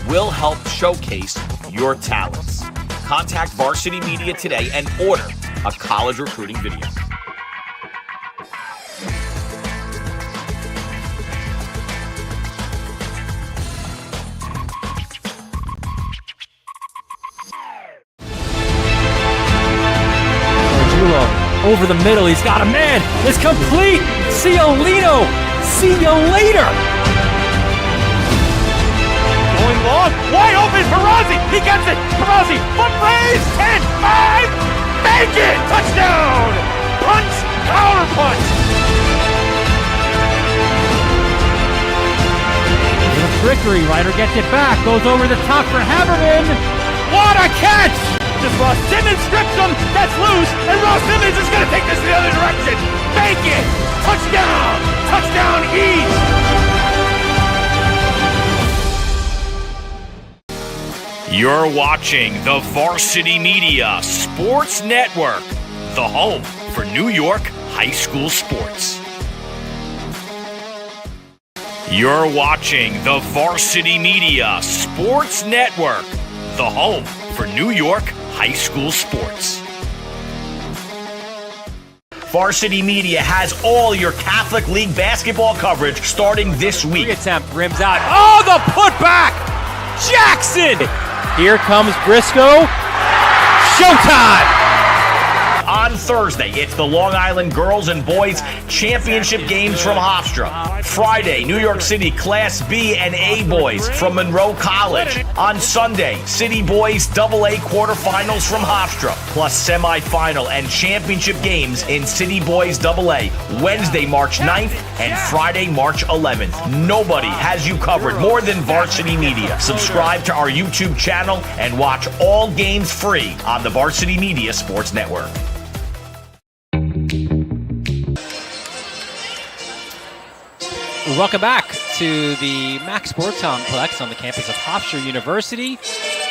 will help showcase your talents. Contact Varsity Media today and order a college recruiting video. Over the middle, he's got a man. It's complete. Ciolino. See you later. going long. Wide open, Perazzi. He gets it. Perazzi, foot raise, 10, 5, make it. Touchdown. Punch, counter punch. Trickery, Ryder gets it back, goes over the top for Haberman. What a catch! Just Ross Simmons strips him, that's loose, and Ross Simmons is going to take this the other direction. Make it! Touchdown! Touchdown East! You're watching the Varsity Media Sports Network, the home for New York high school sports. You're watching the Varsity Media Sports Network, the home for New York high school sports. Varsity Media has all your Catholic League basketball coverage starting this week. Attempt, rims out. Oh, the putback! Jackson! Here comes Briscoe. Showtime! On Thursday, it's the Long Island Girls and Boys Championship games from Hofstra. Friday, New York City Class B and A boys from Monroe College. On Sunday, City Boys AA quarterfinals from Hofstra, plus semifinal and championship games in City Boys AA, Wednesday, March 9th and Friday, March 11th. Nobody has you covered more than Varsity Media. Subscribe to our YouTube channel and watch all games free on the Varsity Media Sports Network. Welcome back to the Mac Sports Complex on the campus of Hofstra University.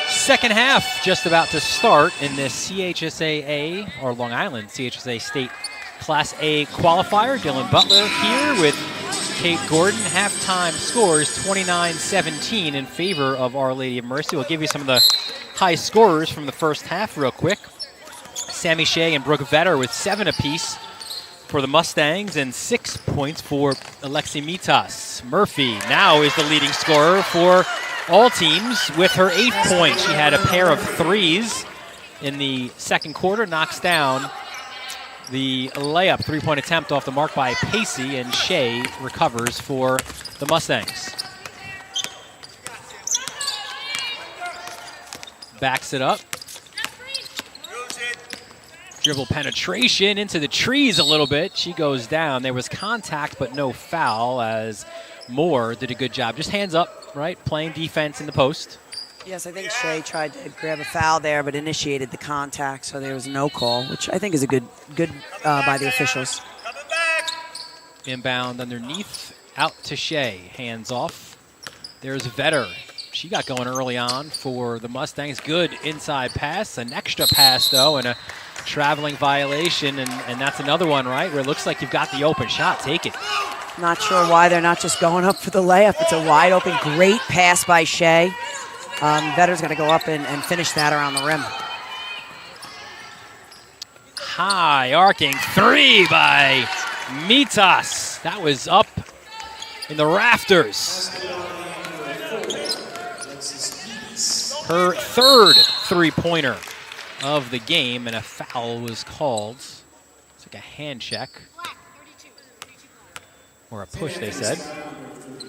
Second half just about to start in this CHSAA, or Long Island CHSA State Class A qualifier. Dylan Butler here with Kate Gordon. Halftime scores 29-17 in favor of Our Lady of Mercy. We'll give you some of the high scorers from the first half real quick. Sammy Shea and Brooke Vetter with 7 apiece for the Mustangs and 6 points for Alexi Mitas. Murphy now is the leading scorer for all teams with her 8 points. She had a pair of threes in the second quarter, knocks down the layup, 3-point attempt off the mark by Pacey, and Shea recovers for the Mustangs. Backs it up. Dribble penetration into the trees a little bit. She goes down. There was contact, but no foul, as Moore did a good job. Just hands up, right? Playing defense in the post. Yes, I think Shea tried to grab a foul there, but initiated the contact, so there was no call, which I think is a good by the officials. Inbound underneath, out to Shea. Hands off. There's Vetter. She got going early on for the Mustangs. Good inside pass. An extra pass, though, and a traveling violation, and that's another one, right, where it looks like you've got the open shot. Take it. Not sure why they're not just going up for the layup. It's a wide open, great pass by Shea. Vetter's going to go up and finish that around the rim. High arcing three by Mitas. That was up in the rafters. Her third three-pointer of the game, and a foul was called. It's like a hand check. Or a push, they said.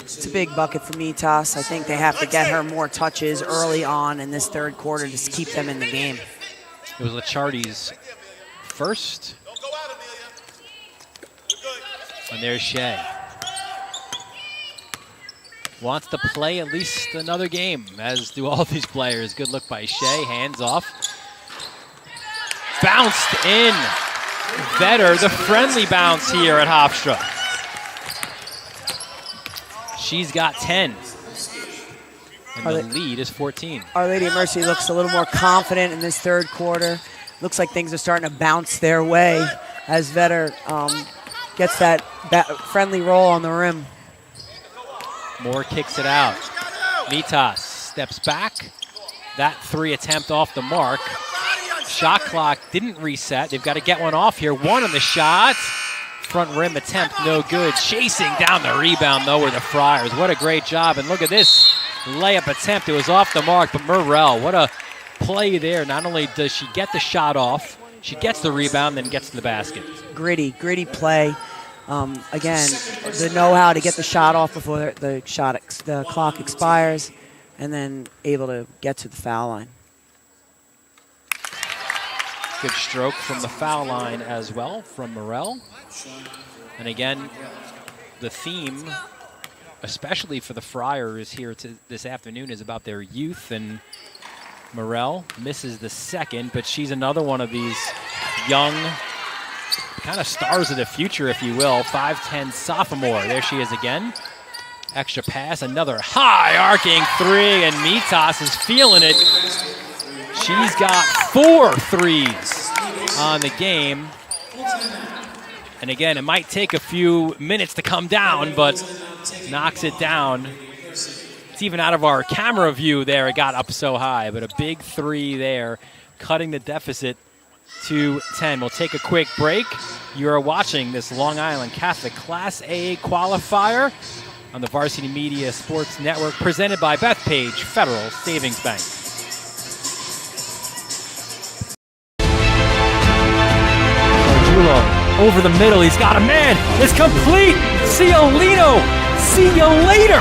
It's a big bucket for Mitas. I think they have to get her more touches early on in this third quarter to keep them in the game. It was Licciardi's first. And there's Shea. Wants to play at least another game, as do all these players. Good look by Shea, hands off. Bounced in. Vetter, the friendly bounce here at Hofstra. She's got 10. And the lead is 14. Our Lady of Mercy looks a little more confident in this third quarter. Looks like things are starting to bounce their way as Vetter gets that friendly roll on the rim. Moore kicks it out. Mitas steps back. That three attempt off the mark. Shot clock didn't reset. They've got to get one off here. One on the shot. Front rim attempt, no good. Chasing down the rebound, though, were the Friars. What a great job. And look at this layup attempt. It was off the mark, but Murrell, what a play there. Not only does she get the shot off, she gets the rebound, then gets to the basket. Gritty play. Again, the know-how to get the shot off before the clock expires. and then able to get to the foul line. Good stroke from the foul line as well from Morel. And again, the theme, especially for the Friars here this afternoon, is about their youth. And Morel misses the second, but she's another one of these young kind of stars of the future, if you will. 5'10" sophomore. There she is again. Extra pass, another high arcing three, and Mitas is feeling it. She's got 4 threes on the game. And again, it might take a few minutes to come down, but knocks it down. It's even out of our camera view there. It got up so high, but a big 3 there, cutting the deficit to 10. We'll take a quick break. You are watching this Long Island Catholic Class A qualifier on the Varsity Media Sports Network, presented by Bethpage Federal Savings Bank. Over the middle, he's got a man. It's complete. Ciolino. See you later.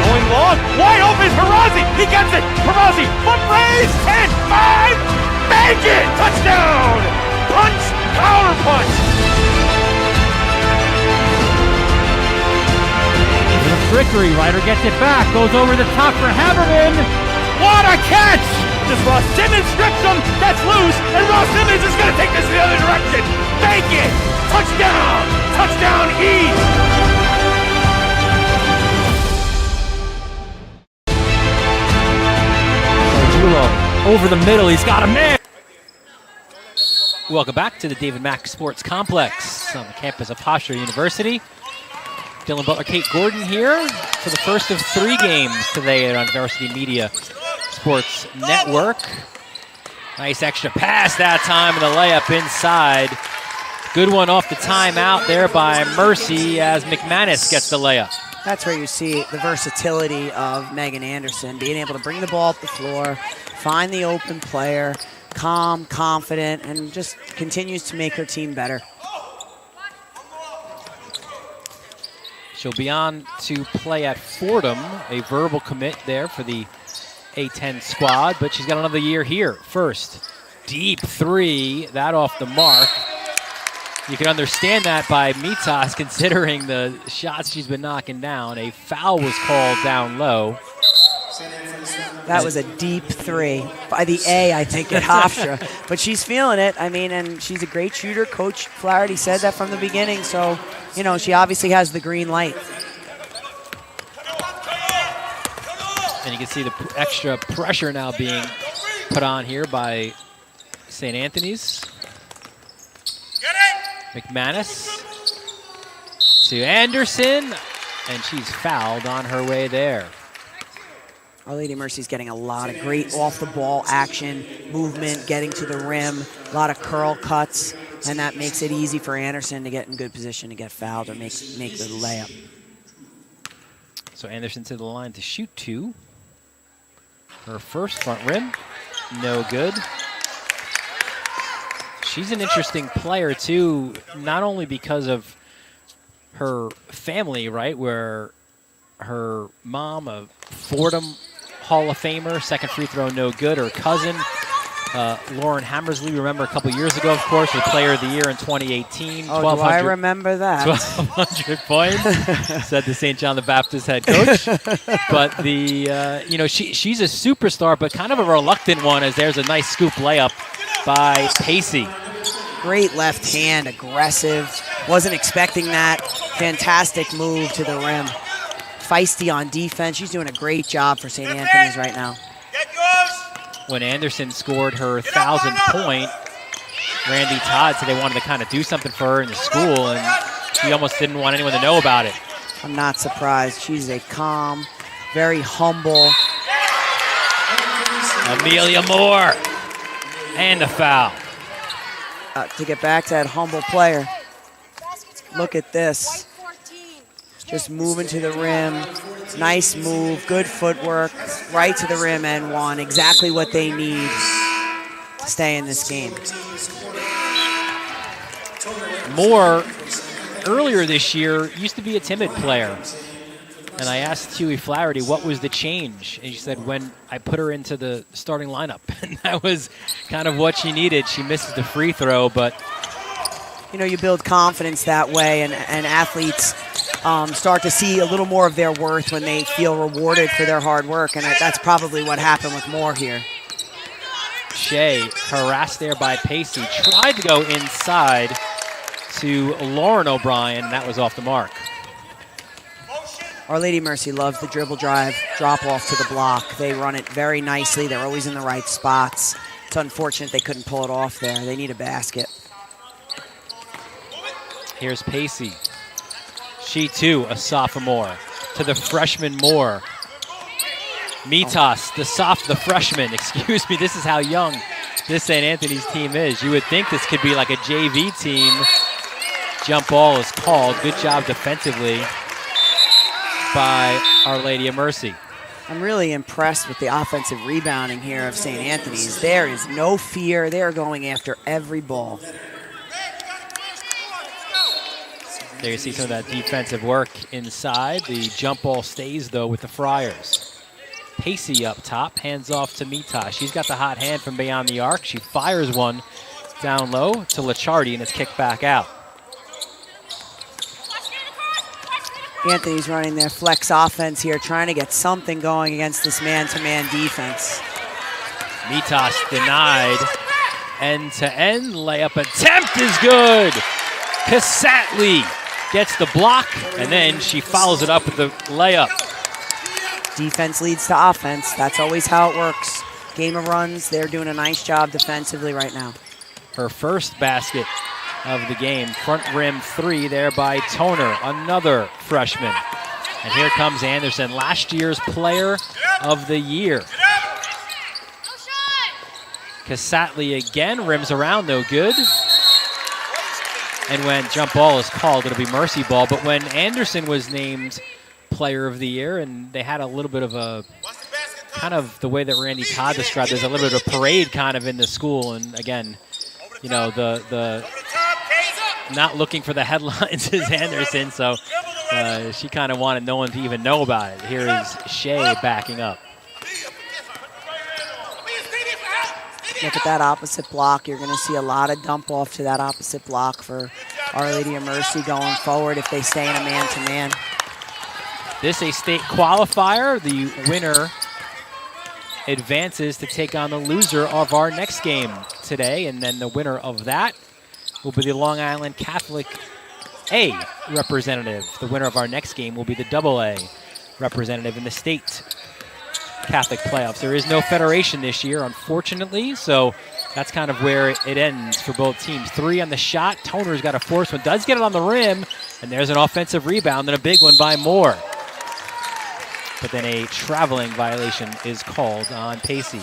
Going long, wide open, Perazzi, he gets it, Perazzi, foot raise, 10, 5, bank it, touchdown, punch, counter punch. The trickery, Ryder gets it back, goes over the top for Haberman. What a catch! Just Ross Simmons strips him, that's loose, and Ross Simmons is going to take this in the other direction. Bank it, touchdown, touchdown East. Over the middle, he's got a man. Welcome back to the David Mack Sports Complex on the campus of Hofstra University. Dylan Butler, Kate Gordon here for the first of 3 games today on Varsity Media Sports Network. Nice extra pass that time, and the layup inside. Good one off the timeout there by Mercy as McManus gets the layup. That's where you see the versatility of Megan Anderson, being able to bring the ball up the floor, find the open player, calm, confident, and just continues to make her team better. She'll be on to play at Fordham, a verbal commit there for the A-10 squad, but she's got another year here. First, deep 3, that off the mark. You can understand that by Mitas, considering the shots she's been knocking down. A foul was called down low. That was a deep 3 by the A, I think, at Hofstra. But she's feeling it. I mean, and she's a great shooter. Coach Flaherty said that from the beginning. So, you know, she obviously has the green light. And you can see the extra pressure now being put on here by St. Anthony's. McManus to Anderson, and she's fouled on her way there. Our Lady Mercy's getting a lot of great off-the-ball action, movement, getting to the rim, a lot of curl cuts, and that makes it easy for Anderson to get in good position to get fouled or make the layup. So Anderson to the line to shoot 2. Her first front rim, no good. She's an interesting player, too, not only because of her family, right, where her mom, a Fordham Hall of Famer, second free throw, no good. Her cousin, Lauren Hammersley, remember a couple years ago, of course, was Player of the Year in 2018. Oh, do I remember that? 1,200 points, said the St. John the Baptist head coach. But you know, she's a superstar, but kind of a reluctant one, as there's a nice scoop layup by Pacey. Great left hand, aggressive. Wasn't expecting that. Fantastic move to the rim. Feisty on defense. She's doing a great job for St. Anthony's right now. When Anderson scored her 1,000th point, Randy Todd said they wanted to kind of do something for her in the school, and she almost didn't want anyone to know about it. I'm not surprised. She's a calm, very humble. Amelia Moore, and the foul. To get back to that humble player, look at this. Just moving to the rim, nice move, good footwork, right to the rim and one. Exactly what they need to stay in this game. Moore, earlier this year, used to be a timid player. And I asked Huey Flaherty what was the change, and she said when I put her into the starting lineup, and that was kind of what she needed. She misses the free throw, but you know, you build confidence that way, and athletes start to see a little more of their worth when they feel rewarded for their hard work, and that's probably what happened with Moore here. Shea harassed there by Pacey, tried to go inside to Lauren O'Brien, and that was off the mark. Our Lady Mercy loves the dribble drive, drop off to the block. They run it very nicely. They're always in the right spots. It's unfortunate they couldn't pull it off there. They need a basket. Here's Pacey. She, too, a sophomore. To the freshman Moore. Mitas, the freshman. Excuse me, this is how young this St. Anthony's team is. You would think this could be like a JV team. Jump ball is called. Good job defensively by Our Lady of Mercy. I'm really impressed with the offensive rebounding here of St. Anthony's. There is no fear. They're going after every ball. There you see some of that defensive work inside. The jump ball stays, though, with the Friars. Pacey up top, hands off to Mita. She's got the hot hand from beyond the arc. She fires one down low to Licciardi, and it's kicked back out. Anthony's running their flex offense here, trying to get something going against this man-to-man defense. Mitas denied. End-to-end layup attempt is good. Cassatley gets the block, and then she follows it up with the layup. Defense leads to offense. That's always how it works. Game of runs, they're doing a nice job defensively right now. Her first basket of the game. Front rim three there by Toner, another freshman. And here comes Anderson, last year's player of the year. Cassatley again, rims around, no good. And when jump ball is called, it'll be Mercy ball. But when Anderson was named player of the year, and they had a little bit of a, kind of the way that Randy Todd described, there's a little bit of a parade kind of in the school. And again, you know, the not looking for the headlines is Anderson, so she kind of wanted no one to even know about it. Here is Shea backing up. Look at that opposite block. You're going to see a lot of dump off to that opposite block for Our Lady of Mercy going forward if they stay in a man-to-man. This a state qualifier. The winner advances to take on the loser of our next game today, and then the winner of that will be the Long Island Catholic A representative. The winner of our next game will be the AA representative in the state Catholic playoffs. There is no federation this year, unfortunately, so that's kind of where it ends for both teams. 3 on the shot. Toner's got a force one, does get it on the rim, and there's an offensive rebound and a big one by Moore. But then a traveling violation is called on Pacey.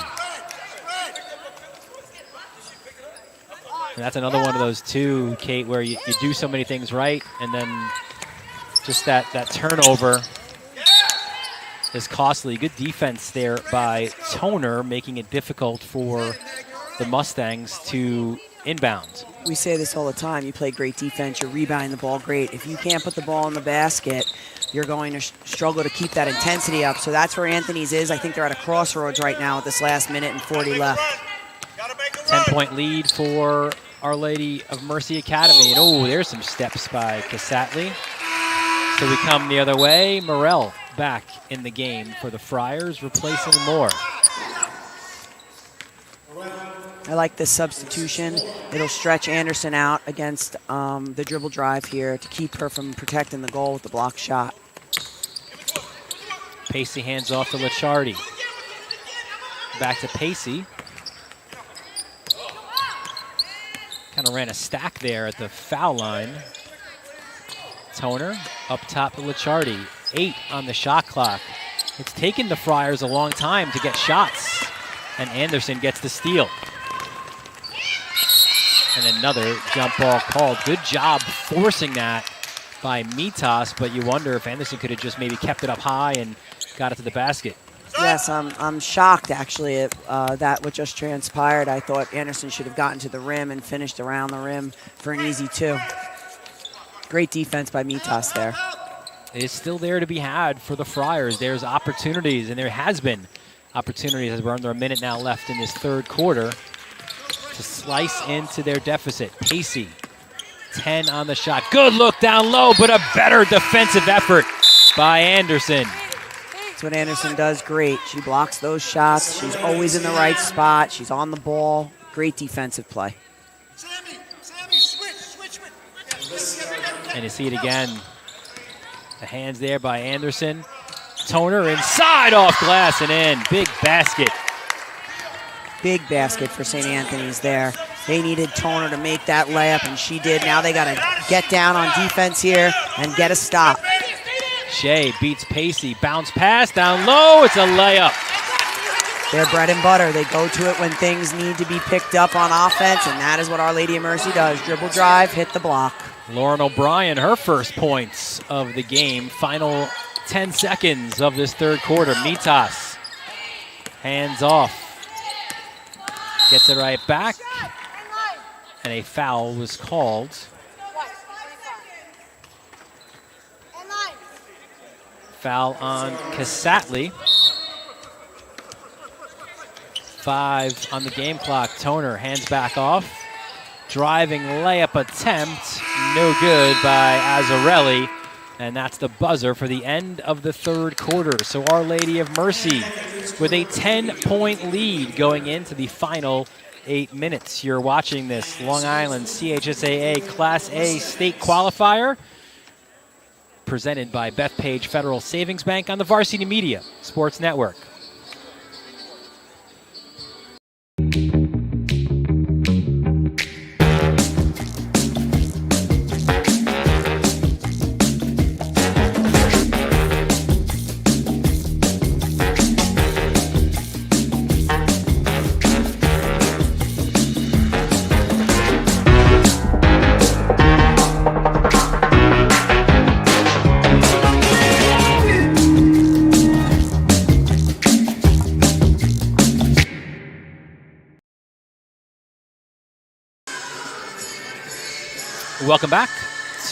And that's another one of those too, Kate, where you do so many things right, and then just that turnover is costly. Good defense there by Toner, making it difficult for the Mustangs to inbound. We say this all the time. You play great defense, you're rebounding the ball great. If you can't put the ball in the basket, you're going to struggle to keep that intensity up. So that's where Anthony's is. I think they're at a crossroads right now with this last minute and 40 left. 10-point lead for Our Lady of Mercy Academy. And oh, there's some steps by Cassatley. So we come the other way. Morrell back in the game for the Friars, replacing Moore. I like this substitution. It'll stretch Anderson out against the dribble drive here to keep her from protecting the goal with the block shot. Pacey hands off to Licciardi. Back to Pacey. Kind of ran a stack there at the foul line. Toner up top to Licciardi. 8 on the shot clock. It's taken the Friars a long time to get shots, and Anderson gets the steal. And another jump ball called. Good job forcing that by Mitas, but you wonder if Anderson could have just maybe kept it up high and got it to the basket. Yes, I'm shocked actually at that what just transpired. I thought Anderson should have gotten to the rim and finished around the rim for an easy 2. Great defense by Mitas there. is still there to be had for the Friars. There's opportunities, and there has been opportunities as we're under a minute now left in this third quarter to slice into their deficit. Pacey, 10 on the shot. Good look down low, but a better defensive effort by Anderson. That's what Anderson does great. She blocks those shots. She's always in the right spot. She's on the ball. Great defensive play. And you see it again. The hands there by Anderson. Toner inside, off glass and in. Big basket. Big basket for St. Anthony's there. They needed Toner to make that layup, and she did. Now they got to get down on defense here and get a stop. Shea beats Pacey. Bounce pass down low. It's a layup. They're bread and butter. They go to it when things need to be picked up on offense, and that is what Our Lady of Mercy does. Dribble drive, hit the block. Lauren O'Brien, her first points of the game. Final 10 seconds of this third quarter. Mitas, hands off. Gets it right back. And a foul was called. Foul on Casatli. 5 on the game clock. Toner, hands back off. Driving layup attempt, no good by Azzarelli. And that's the buzzer for the end of the third quarter. So Our Lady of Mercy with a 10-point lead going into the final 8 minutes. You're watching this Long Island CHSAA Class A state qualifier presented by Bethpage Federal Savings Bank on the Varsity Media Sports Network. Welcome back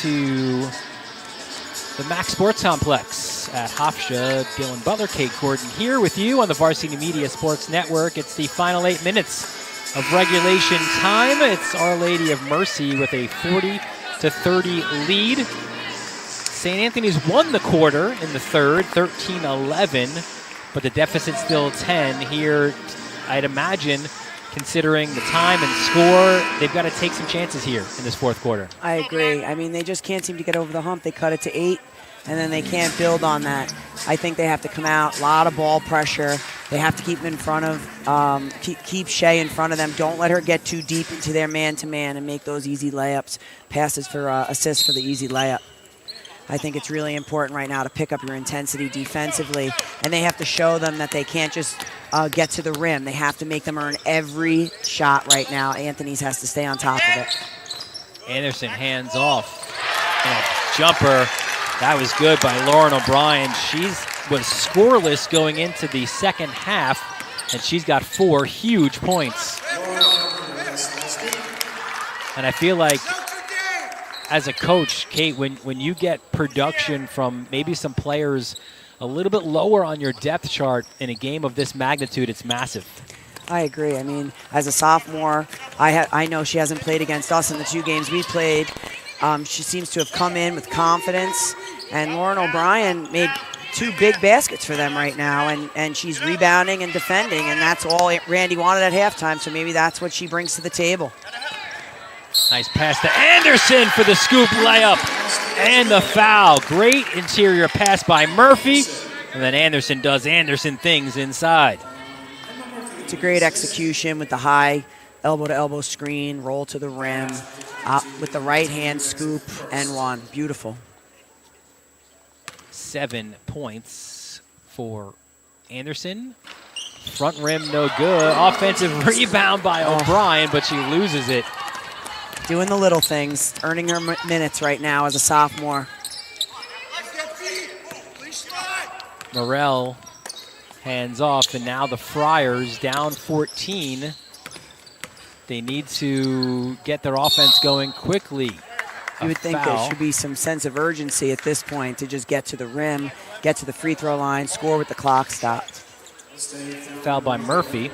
to the Max Sports Complex at Hofstra. Dylan Butler, Kate Gordon here with you on the Varsity Media Sports Network. It's the final 8 minutes of regulation time. It's Our Lady of Mercy with a 40-30 lead. St. Anthony's won the quarter in the third, 13-11, but the deficit's still 10 here. I'd imagine, considering the time and score, they've got to take some chances here in this fourth quarter. I agree. I mean, they just can't seem to get over the hump. They cut it to 8, and then they can't build on that. I think they have to come out, a lot of ball pressure. They have to keep them in front of, keep Shea in front of them. Don't let her get too deep into their man-to-man and make those easy layups, passes for assists for the easy layup. I think it's really important right now to pick up your intensity defensively, and they have to show them that they can't just get to the rim. They have to make them earn every shot right now. Anthony's has to stay on top of it. Anderson hands off. And a jumper. That was good by Lauren O'Brien. She was scoreless going into the second half, and she's got 4 huge points. And I feel like, as a coach, Kate, when you get production from maybe some players a little bit lower on your depth chart in a game of this magnitude, it's massive. I agree. I mean, as a sophomore, I know she hasn't played against us in the 2 games we played. She seems to have come in with confidence, and Lauren O'Brien made 2 big baskets for them right now, and she's rebounding and defending, and that's all Randy wanted at halftime, so maybe that's what she brings to the table. Nice pass to Anderson for the scoop layup and the foul. Great interior pass by Murphy, and then Anderson does Anderson things inside. It's a great execution with the high elbow-to-elbow screen, roll to the rim, with the right hand scoop and 1. Beautiful. 7 points for Anderson. Front rim no good. Offensive rebound by O'Brien, but she loses it. Doing the little things, earning her minutes right now as a sophomore. Morrell hands off, and now the Friars down 14. They need to get their offense going quickly. You would think there should be some sense of urgency at this point to just get to the rim, get to the free throw line, score with the clock stopped. Foul by Murphy.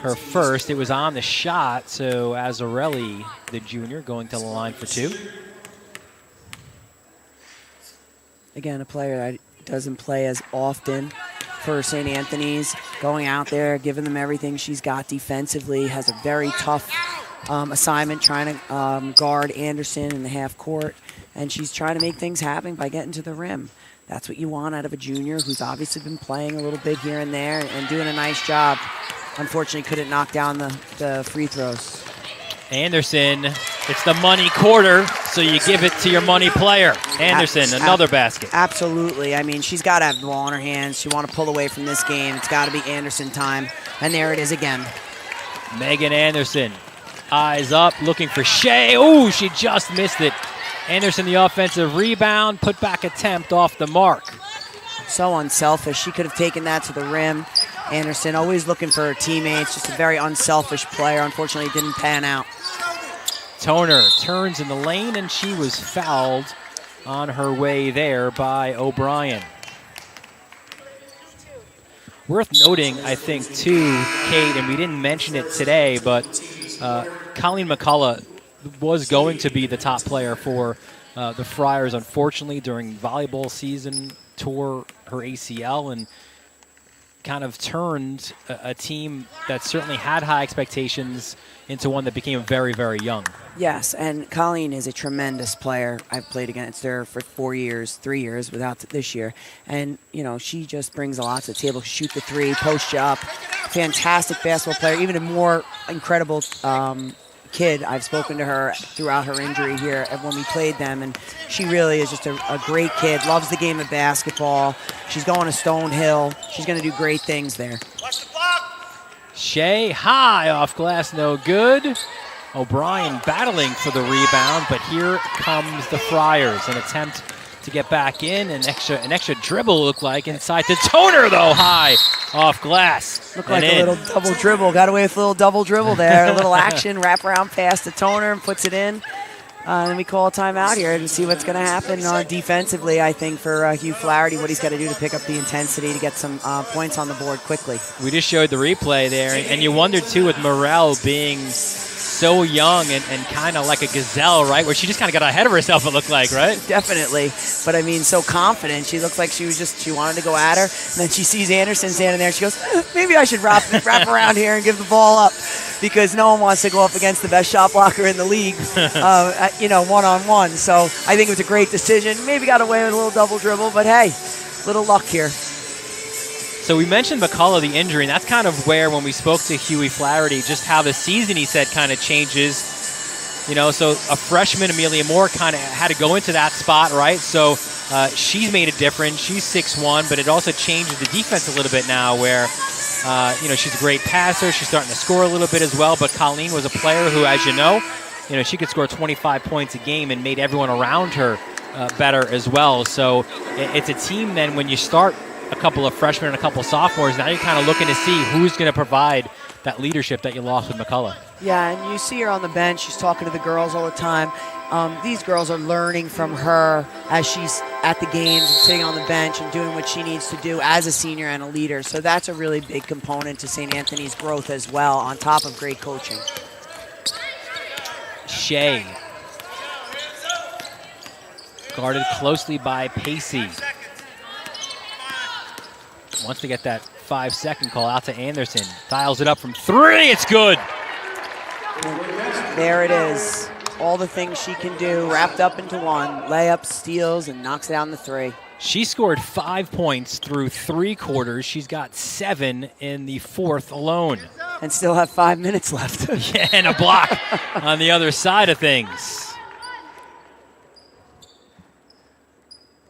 Her first. It was on the shot, so Azzarelli, the junior, going to the line for 2. Again, a player that doesn't play as often for St. Anthony's, going out there, giving them everything she's got defensively, has a very tough assignment trying to guard Anderson in the half court, and she's trying to make things happen by getting to the rim. That's what you want out of a junior who's obviously been playing a little bit here and there and doing a nice job. Unfortunately, couldn't knock down the free throws. Anderson, it's the money quarter, so you give it to your money player. Anderson, another basket. Absolutely. I mean, she's got to have the ball in her hands. She want to pull away from this game. It's got to be Anderson time. And there it is again. Megan Anderson, eyes up, looking for Shea. Ooh, she just missed it. Anderson, the offensive rebound, put back attempt off the mark. So unselfish. She could have taken that to the rim. Anderson always looking for her teammates, just a very unselfish player. Unfortunately, didn't pan out. Toner turns in the lane, and she was fouled on her way there by O'Brien. Worth noting, I think, too, Kate, and we didn't mention it today, but Colleen McCullough was going to be the top player for the Friars. Unfortunately, during volleyball season, tore her ACL and kind of turned a team that certainly had high expectations into one that became very, very young. Yes, and Colleen is a tremendous player. I've played against her for 3 years without this year. And, you know, she just brings a lot to the table. Shoot the three, post you up. Fantastic basketball player, even a more incredible kid. I've spoken to her throughout her injury here when we played them, and she really is just a great kid, loves the game of basketball. She's going to Stonehill. She's going to do great things there. Shea high off glass, no good. O'Brien battling for the rebound, but here comes the Friars. An attempt to get back in, an extra dribble looked like inside to Toner, though, high off glass. Looked like a little double dribble. Got away with a little double dribble there. A little action, wrap around pass to Toner and puts it in. Then we call a timeout here to see what's going to happen defensively, I think, for Hugh Flaherty, what he's got to do to pick up the intensity to get some points on the board quickly. We just showed the replay there, and you wondered, too, with Morel being so young and kind of like a gazelle, right, where she just kind of got ahead of herself, it looked like, right? Definitely. But, I mean, so confident. She looks like she wanted to go at her, and then she sees Anderson standing there. She goes, maybe I should wrap around here and give the ball up, because no one wants to go up against the best shot blocker in the league, one-on-one. So I think it was a great decision. Maybe got away with a little double dribble, but hey, little luck here. So we mentioned McCullough, the injury, and that's kind of where, when we spoke to Huey Flaherty, just how the season, he said, kind of changes. You know, so a freshman, Amelia Moore, kind of had to go into that spot, right? So she's made a difference. She's 6'1", but it also changes the defense a little bit now where, she's a great passer. She's starting to score a little bit as well, but Colleen was a player who, as you know, she could score 25 points a game and made everyone around her better as well. So it's a team then, when you start a couple of freshmen and a couple of sophomores, now you're kind of looking to see who's going to provide that leadership that you lost with McCullough. Yeah, and you see her on the bench. She's talking to the girls all the time. These girls are learning from her as she's at the games and sitting on the bench and doing what she needs to do as a senior and a leader. So that's a really big component to St. Anthony's growth as well, on top of great coaching. Shea. Guarded closely by Pacey. Wants to get that 5-second call out to Anderson. Dials it up from 3. It's good. There it is. All the things she can do wrapped up into one. Layups, steals, and knocks down the 3. She scored 5 points through 3 quarters. She's got 7 in the 4th alone. And still have 5 minutes left. Yeah, and a block on the other side of things.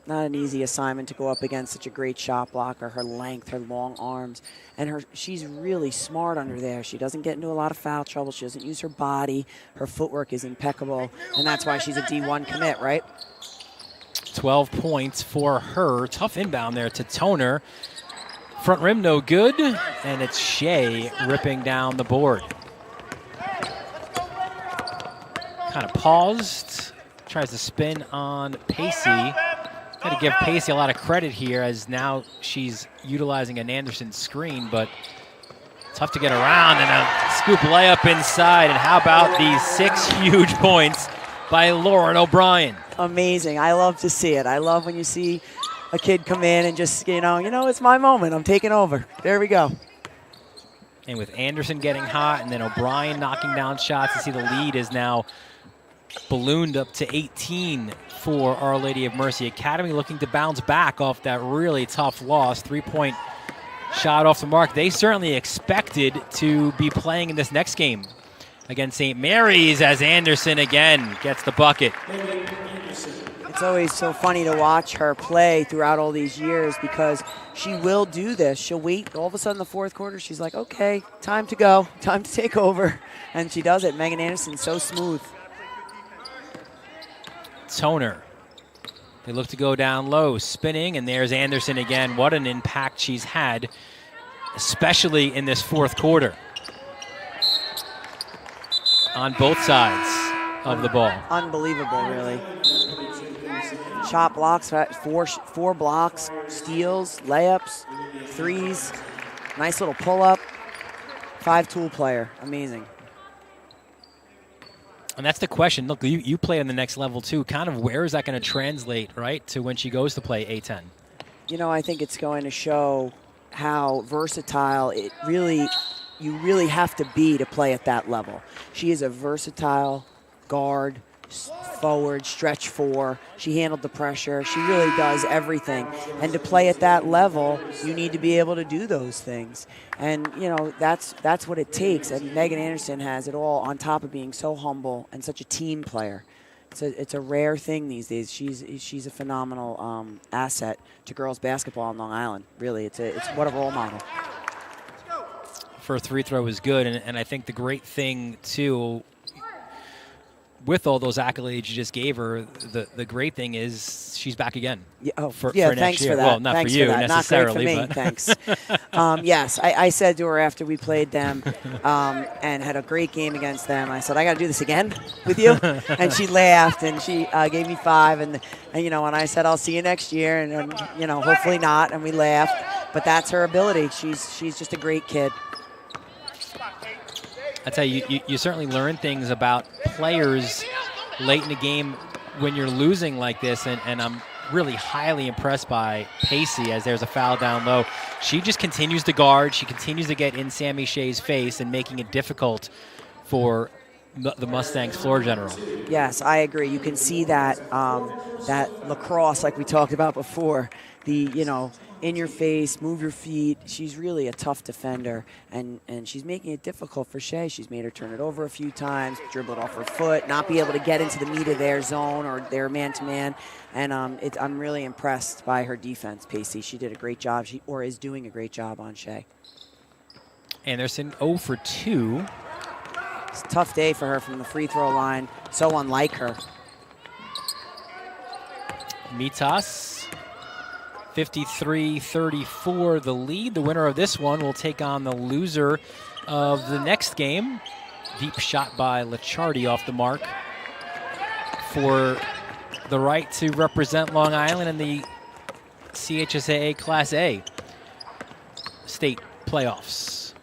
Not an easy assignment to go up against such a great shot blocker. Her length, her long arms, and she's really smart under there. She doesn't get into a lot of foul trouble. She doesn't use her body. Her footwork is impeccable, and that's why she's a D1 commit, right? 12 points for her. Tough inbound there to Toner. Front rim no good, and it's Shea ripping down the board. kind of paused, tries to spin on Pacey. Got to give Pacey a lot of credit here, as now she's utilizing an Anderson screen, but tough to get around, and a scoop layup inside. And how about these 6 huge points by Lauren O'Brien? Amazing. I love to see it. I love when you see a kid come in and just, it's my moment. I'm taking over. There we go. And with Anderson getting hot and then O'Brien knocking down shots, you see the lead is now ballooned up to 18 for Our Lady of Mercy Academy, looking to bounce back off that really tough loss. 3-point shot off the mark. They certainly expected to be playing in this next game against St. Mary's, as Anderson again gets the bucket. It's always so funny to watch her play throughout all these years, because she will do this. She'll wait. All of a sudden, the fourth quarter, she's like, okay, time to go, time to take over. And she does it. Megan Anderson's so smooth. Toner. They look to go down low, spinning, and there's Anderson again. What an impact she's had, especially in this fourth quarter, on both sides of the ball. Unbelievable, really. Shot blocks, four blocks, steals, layups, threes, nice little pull-up, 5-tool player, amazing. And that's the question. Look, you play on the next level too. Kind of where is that going to translate, right, to when she goes to play A10? I think it's going to show how versatile you really have to be to play at that level. She is a versatile guard, forward, stretch 4. She handled the pressure. She really does everything. And to play at that level, you need to be able to do those things. And, that's what it takes. And Megan Anderson has it all, on top of being so humble and such a team player. It's a rare thing these days. She's a phenomenal asset to girls basketball on Long Island. Really, it's what a role model. First free throw was good, and I think the great thing too, with all those accolades you just gave her, the great thing is she's back again. Yeah, for thanks next year. for that. Well, not thanks for you for that. necessarily. Not great for me, thanks. Yes, I said to her after we played them and had a great game against them, I said, I got to do this again with you? And she laughed, and she gave me 5. And I said, I'll see you next year, and hopefully not. And we laughed. But that's her ability. She's just a great kid. I tell you, you certainly learn things about players late in the game when you're losing like this, and I'm really highly impressed by Pacey, as there's a foul down low. She just continues to guard. She continues to get in Sammy Shea's face and making it difficult for the Mustangs floor general. Yes, I agree. You can see that that lacrosse, like we talked about before, in your face, move your feet. She's really a tough defender, and she's making it difficult for Shea. She's made her turn it over a few times, dribble it off her foot, not be able to get into the meat of their zone or their man-to-man. And I'm really impressed by her defense, Pacey. She did a great job, is doing a great job on Shea. Anderson 0 for 2. It's a tough day for her from the free throw line. So unlike her. Mitas, 53-34 the lead. The winner of this one will take on the loser of the next game. Deep shot by Licciardi off the mark for the right to represent Long Island in the CHSAA Class A state playoffs.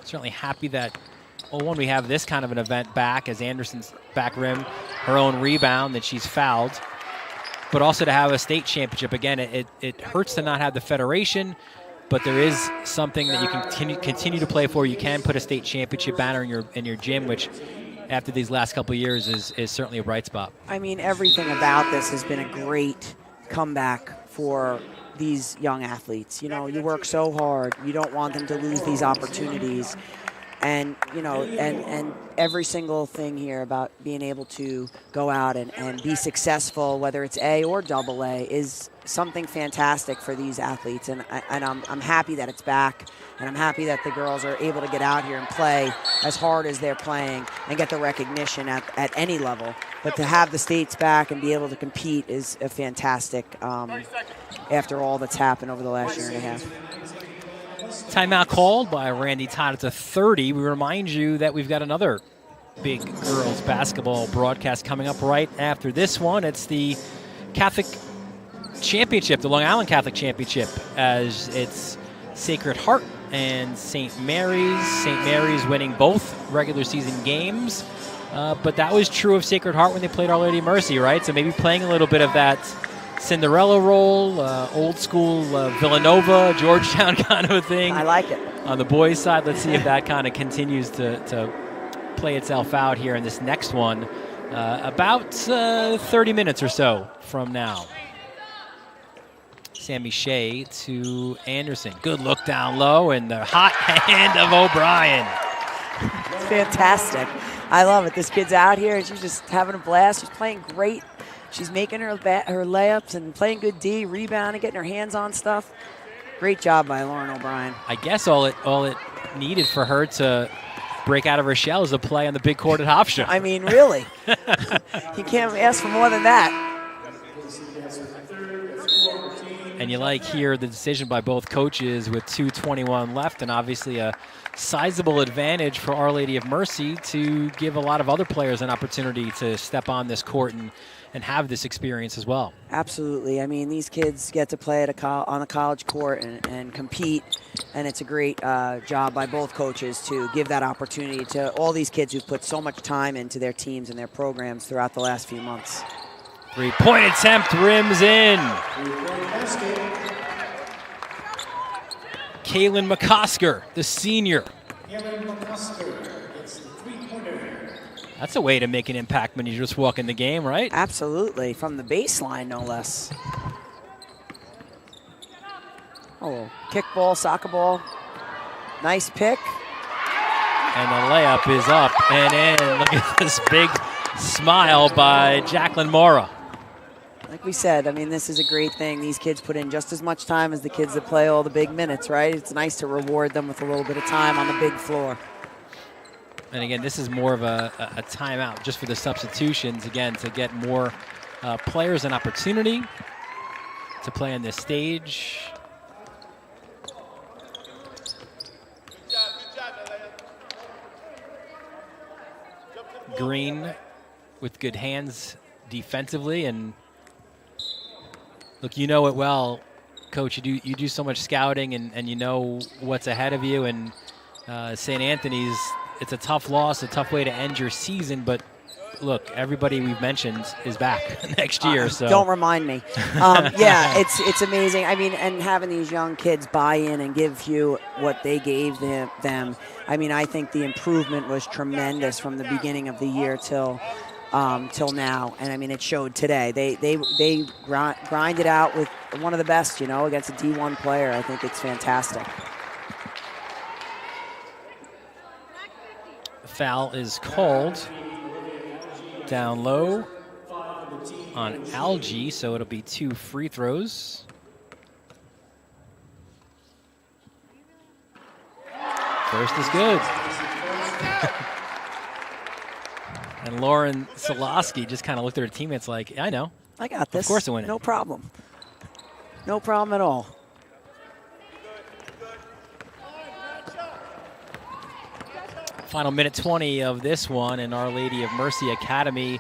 Certainly happy that, one, we have this kind of an event back, as Anderson's back rim, her own rebound that she's fouled. But also to have a state championship. Again, it hurts to not have the federation, but there is something that you can continue to play for. You can put a state championship banner in your gym, which after these last couple of years is certainly a bright spot. I mean, everything about this has been a great comeback for these young athletes. You work so hard. You don't want them to lose these opportunities. And, and every single thing here about being able to go out and be successful, whether it's A or AA, is something fantastic for these athletes. And I'm happy that it's back. And I'm happy that the girls are able to get out here and play as hard as they're playing and get the recognition at any level. But to have the states back and be able to compete is a fantastic after all that's happened over the last year and a half. Timeout called by Randy Todd at the 30. We remind you that we've got another big girls basketball broadcast coming up right after this one. It's the Catholic Championship, the Long Island Catholic Championship, as it's Sacred Heart and St. Mary's. St. Mary's winning both regular season games, but that was true of Sacred Heart when they played Our Lady of Mercy, right? So maybe playing a little bit of that Cinderella role, old school Villanova, Georgetown kind of a thing. I like it. On the boys' side, let's see if that kind of continues to play itself out here in this next one, about 30 minutes or so from now. Sammy Shea to Anderson. Good look down low, and the hot hand of O'Brien. Fantastic. I love it. This kid's out here, and she's just having a blast. She's playing great. She's making her layups and playing good D, rebounding, getting her hands on stuff. Great job by Lauren O'Brien. I guess all it needed for her to break out of her shell is a play on the big court at Hofstra. I mean, really. You can't ask for more than that. And you like here the decision by both coaches with 2:21 left, and obviously a sizable advantage for Our Lady of Mercy to give a lot of other players an opportunity to step on this court and have this experience as well. Absolutely. I mean, these kids get to play at on a college court and compete, and it's a great job by both coaches to give that opportunity to all these kids who've put so much time into their teams and their programs throughout the last few months. Three-point attempt rims in. Kaylin McCosker, the senior. That's a way to make an impact when you just walk in the game, right? Absolutely, from the baseline, no less. Oh, kickball, soccer ball. Nice pick. And the layup is up and in. Look at this big smile by Jacqueline Mora. Like we said, I mean, this is a great thing. These kids put in just as much time as the kids that play all the big minutes, right? It's nice to reward them with a little bit of time on the big floor. And again, this is more of a timeout just for the substitutions, again, to get more players an opportunity to play on this stage. Green with good hands defensively, and look, you know it well, Coach. You do so much scouting, and you know what's ahead of you. And St. Anthony's, it's a tough loss, a tough way to end your season. But look, everybody we've mentioned is back next year. So don't remind me. Yeah, it's amazing. I mean, and having these young kids buy in and give you what they gave them. I mean, I think the improvement was tremendous from the beginning of the year till now, and I mean, it showed today. They grind it out with one of the best, you know, against a D1 player. I think it's fantastic. Foul is called down low on Algie, so it'll be 2 free throws. First is good. And Lauren Solosky just kind of looked at her teammates like, I know. I got this. Of course I win it. No problem. No problem at all. Final minute 20 of this one, and Our Lady of Mercy Academy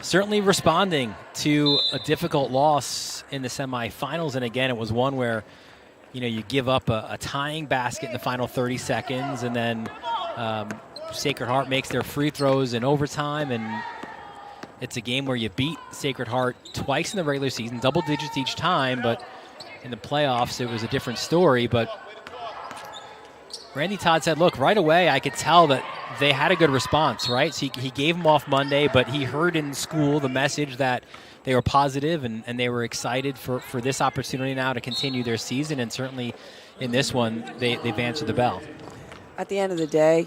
certainly responding to a difficult loss in the semifinals. And again, it was one where, you know, you give up a tying basket in the final 30 seconds, and then Sacred Heart makes their free throws in overtime, and it's a game where you beat Sacred Heart twice in the regular season, double digits each time, but in the playoffs it was a different story. But Randy Todd said, look, right away I could tell that they had a good response, right? So he gave them off Monday, but he heard in school the message that they were positive and they were excited for this opportunity now to continue their season, and certainly in this one they've answered the bell. At the end of the day,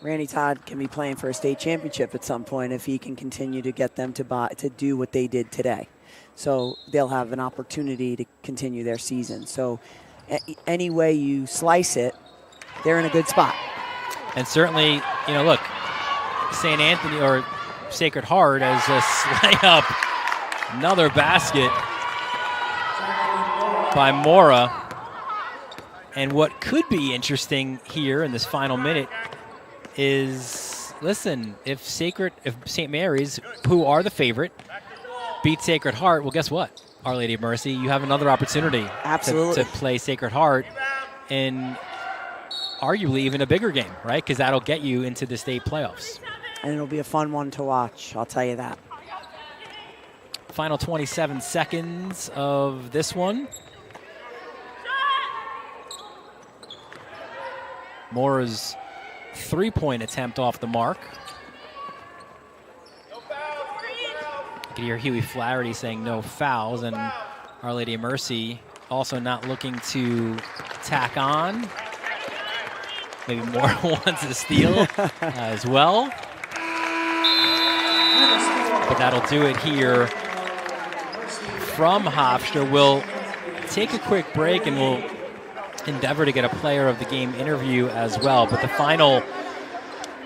Randy Todd can be playing for a state championship at some point if he can continue to get them to do what they did today. So they'll have an opportunity to continue their season. So any way you slice it, they're in a good spot. And certainly, you know, look, St. Anthony or Sacred Heart as a layup, another basket by Mora. And what could be interesting here in this final minute is, listen, if St. Mary's, who are the favorite, beat Sacred Heart, well, guess what? Our Lady of Mercy, you have another opportunity to play Sacred Heart in arguably even a bigger game, right? Because that'll get you into the state playoffs. And it'll be a fun one to watch, I'll tell you that. Final 27 seconds of this one. Mora's three-point attempt off the mark. You can hear Huey Flaherty saying no fouls, and Our Lady of Mercy also not looking to tack on. Maybe Mora wants to steal as well. But that'll do it here from Hofstra. We'll take a quick break and we'll endeavor to get a player of the game interview as well. But the final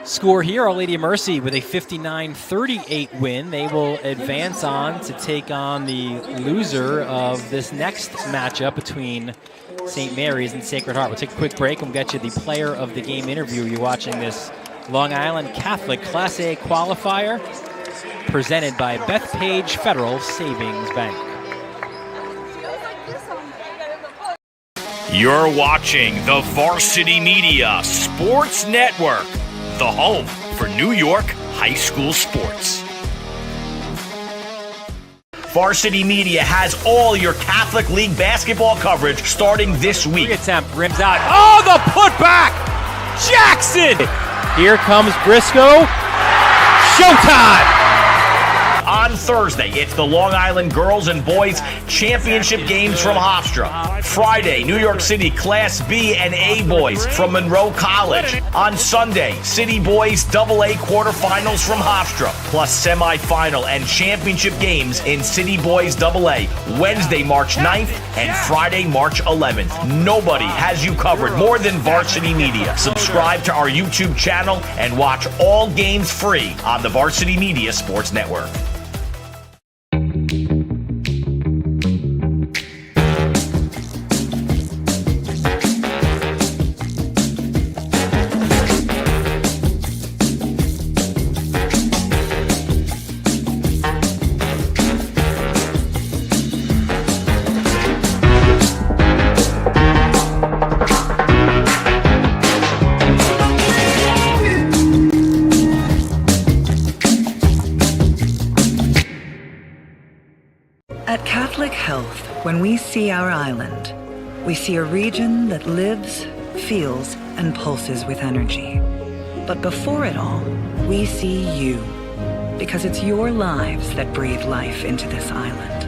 score here, Our Lady of Mercy with a 59-38 win. They will advance on to take on the loser of this next matchup between St. Mary's and Sacred Heart. We'll take a quick break and we'll get you the player of the game interview. You're watching this Long Island Catholic Class A qualifier presented by Bethpage Federal Savings Bank. You're watching the Varsity Media Sports Network, the home for New York high school sports. Varsity Media has all your Catholic League basketball coverage starting this week. Attempt rims out. Oh, the putback! Jackson! Here comes Briscoe. Showtime! On Thursday, it's the Long Island Girls and Boys Championship games from Hofstra. Friday, New York City Class B and A boys from Monroe College. On Sunday, City Boys AA quarterfinals from Hofstra, plus semifinal and championship games in City Boys AA, Wednesday, March 9th and Friday, March 11th. Nobody has you covered more than Varsity Media. Subscribe to our YouTube channel and watch all games free on the Varsity Media Sports Network. At Catholic Health, when we see our island, we see a region that lives, feels, and pulses with energy. But before it all, we see you, because it's your lives that breathe life into this island.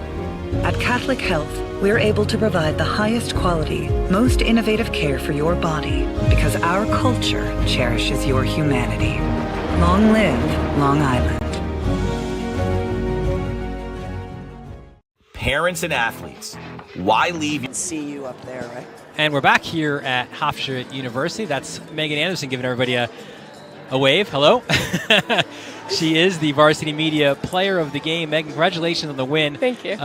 At Catholic Health, we're able to provide the highest quality, most innovative care for your body, because our culture cherishes your humanity. Long live Long Island. Parents and athletes, why leave? See you up there, right? And we're back here at Hofstra University. That's Megan Anderson giving everybody a wave. Hello. She is the Varsity Media Player of the Game. Megan, congratulations on the win. Thank you.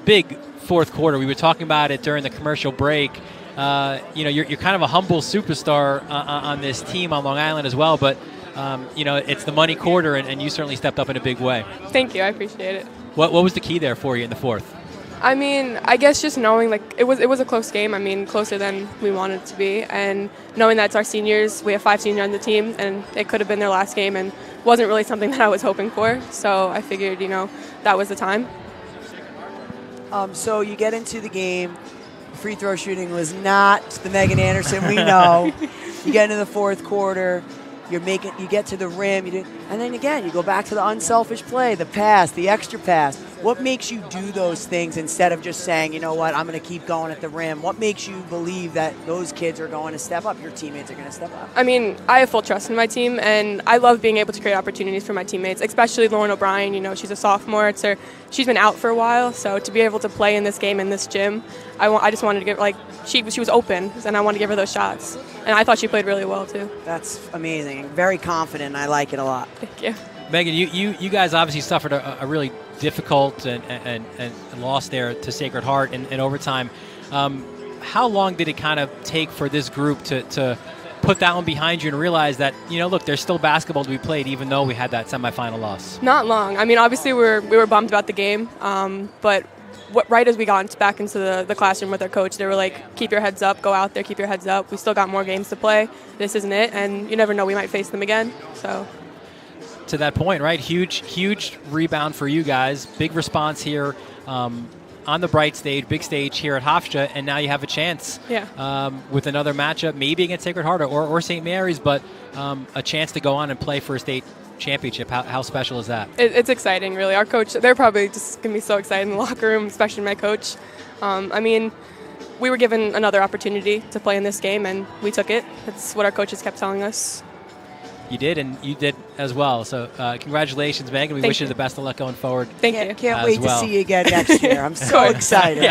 Big fourth quarter. We were talking about it during the commercial break. You're kind of a humble superstar on this team on Long Island as well, but it's the money quarter, and you certainly stepped up in a big way. Thank you. I appreciate it. What was the key there for you in the fourth? I mean, I guess just knowing it was a close game. I mean, closer than we wanted it to be, and knowing that it's our seniors. We have 5 seniors on the team, and it could have been their last game, and wasn't really something that I was hoping for. So I figured, that was the time. So you get into the game. Free throw shooting was not the Megan Anderson we know. You get into the fourth quarter. You get to the rim, and then again, you go back to the unselfish play, the pass, the extra pass. What makes you do those things instead of just saying, you know what, I'm going to keep going at the rim? What makes you believe that those kids are going to step up, your teammates are going to step up? I mean, I have full trust in my team, and I love being able to create opportunities for my teammates, especially Lauren O'Brien. She's a sophomore. She's been out for a while, so to be able to play in this game, in this gym, I just wanted to give, she was open, and I wanted to give her those shots. And I thought she played really well, too. That's amazing. Very confident. I like it a lot. Thank you. Megan, you guys obviously suffered a really difficult and loss there to Sacred Heart in overtime. how long did it kind of take for this group to put that one behind you and realize that, look, there's still basketball to be played even though we had that semifinal loss? Not long. I mean, obviously we were bummed about the game, but right as we got back into the classroom with our coach, they were like, keep your heads up, go out there, keep your heads up. We still got more games to play. This isn't it, and you never know, we might face them again. So, to that point, right? Huge rebound for you guys. Big response here on the bright stage, big stage here at Hofstra, and now you have a chance with another matchup, maybe against Sacred Heart or St. Mary's, but a chance to go on and play for a state championship. How special is that? It's exciting, really. Our coach, they're probably just going to be so excited in the locker room, especially my coach. I mean, we were given another opportunity to play in this game, and we took it. That's what our coaches kept telling us. You did, and you did as well. So congratulations, Megan. We wish you the best of luck going forward. Thank you. Can't wait to see you again next year. I'm so excited.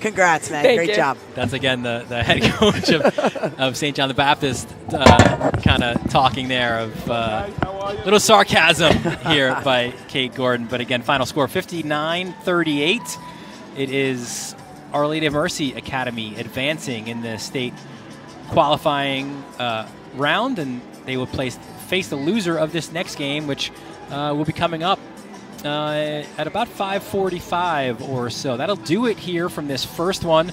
Congrats, man. Thank Great you. job. That's, again, the head coach of St. John the Baptist kind of talking there of little sarcasm here by Kate Gordon. But, again, final score 59-38. It is Our Lady of Mercy Academy advancing in the state qualifying round, and they will face the loser of this next game, which will be coming up at about 5:45 or so. That'll do it here from this first one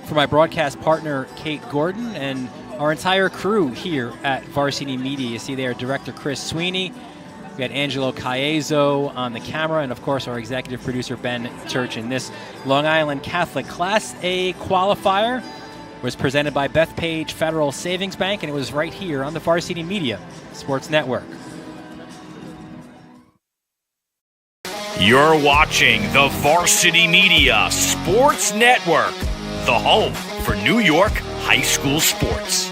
for my broadcast partner, Kate Gordon, and our entire crew here at Varsity Media. You see there, Director Chris Sweeney. We got Angelo Caiezo on the camera, and, of course, our executive producer, Ben Church. In this Long Island Catholic Class A qualifier was presented by Bethpage Federal Savings Bank, and it was right here on the Varsity Media Sports Network. You're watching the Varsity Media Sports Network, the home for New York high school sports.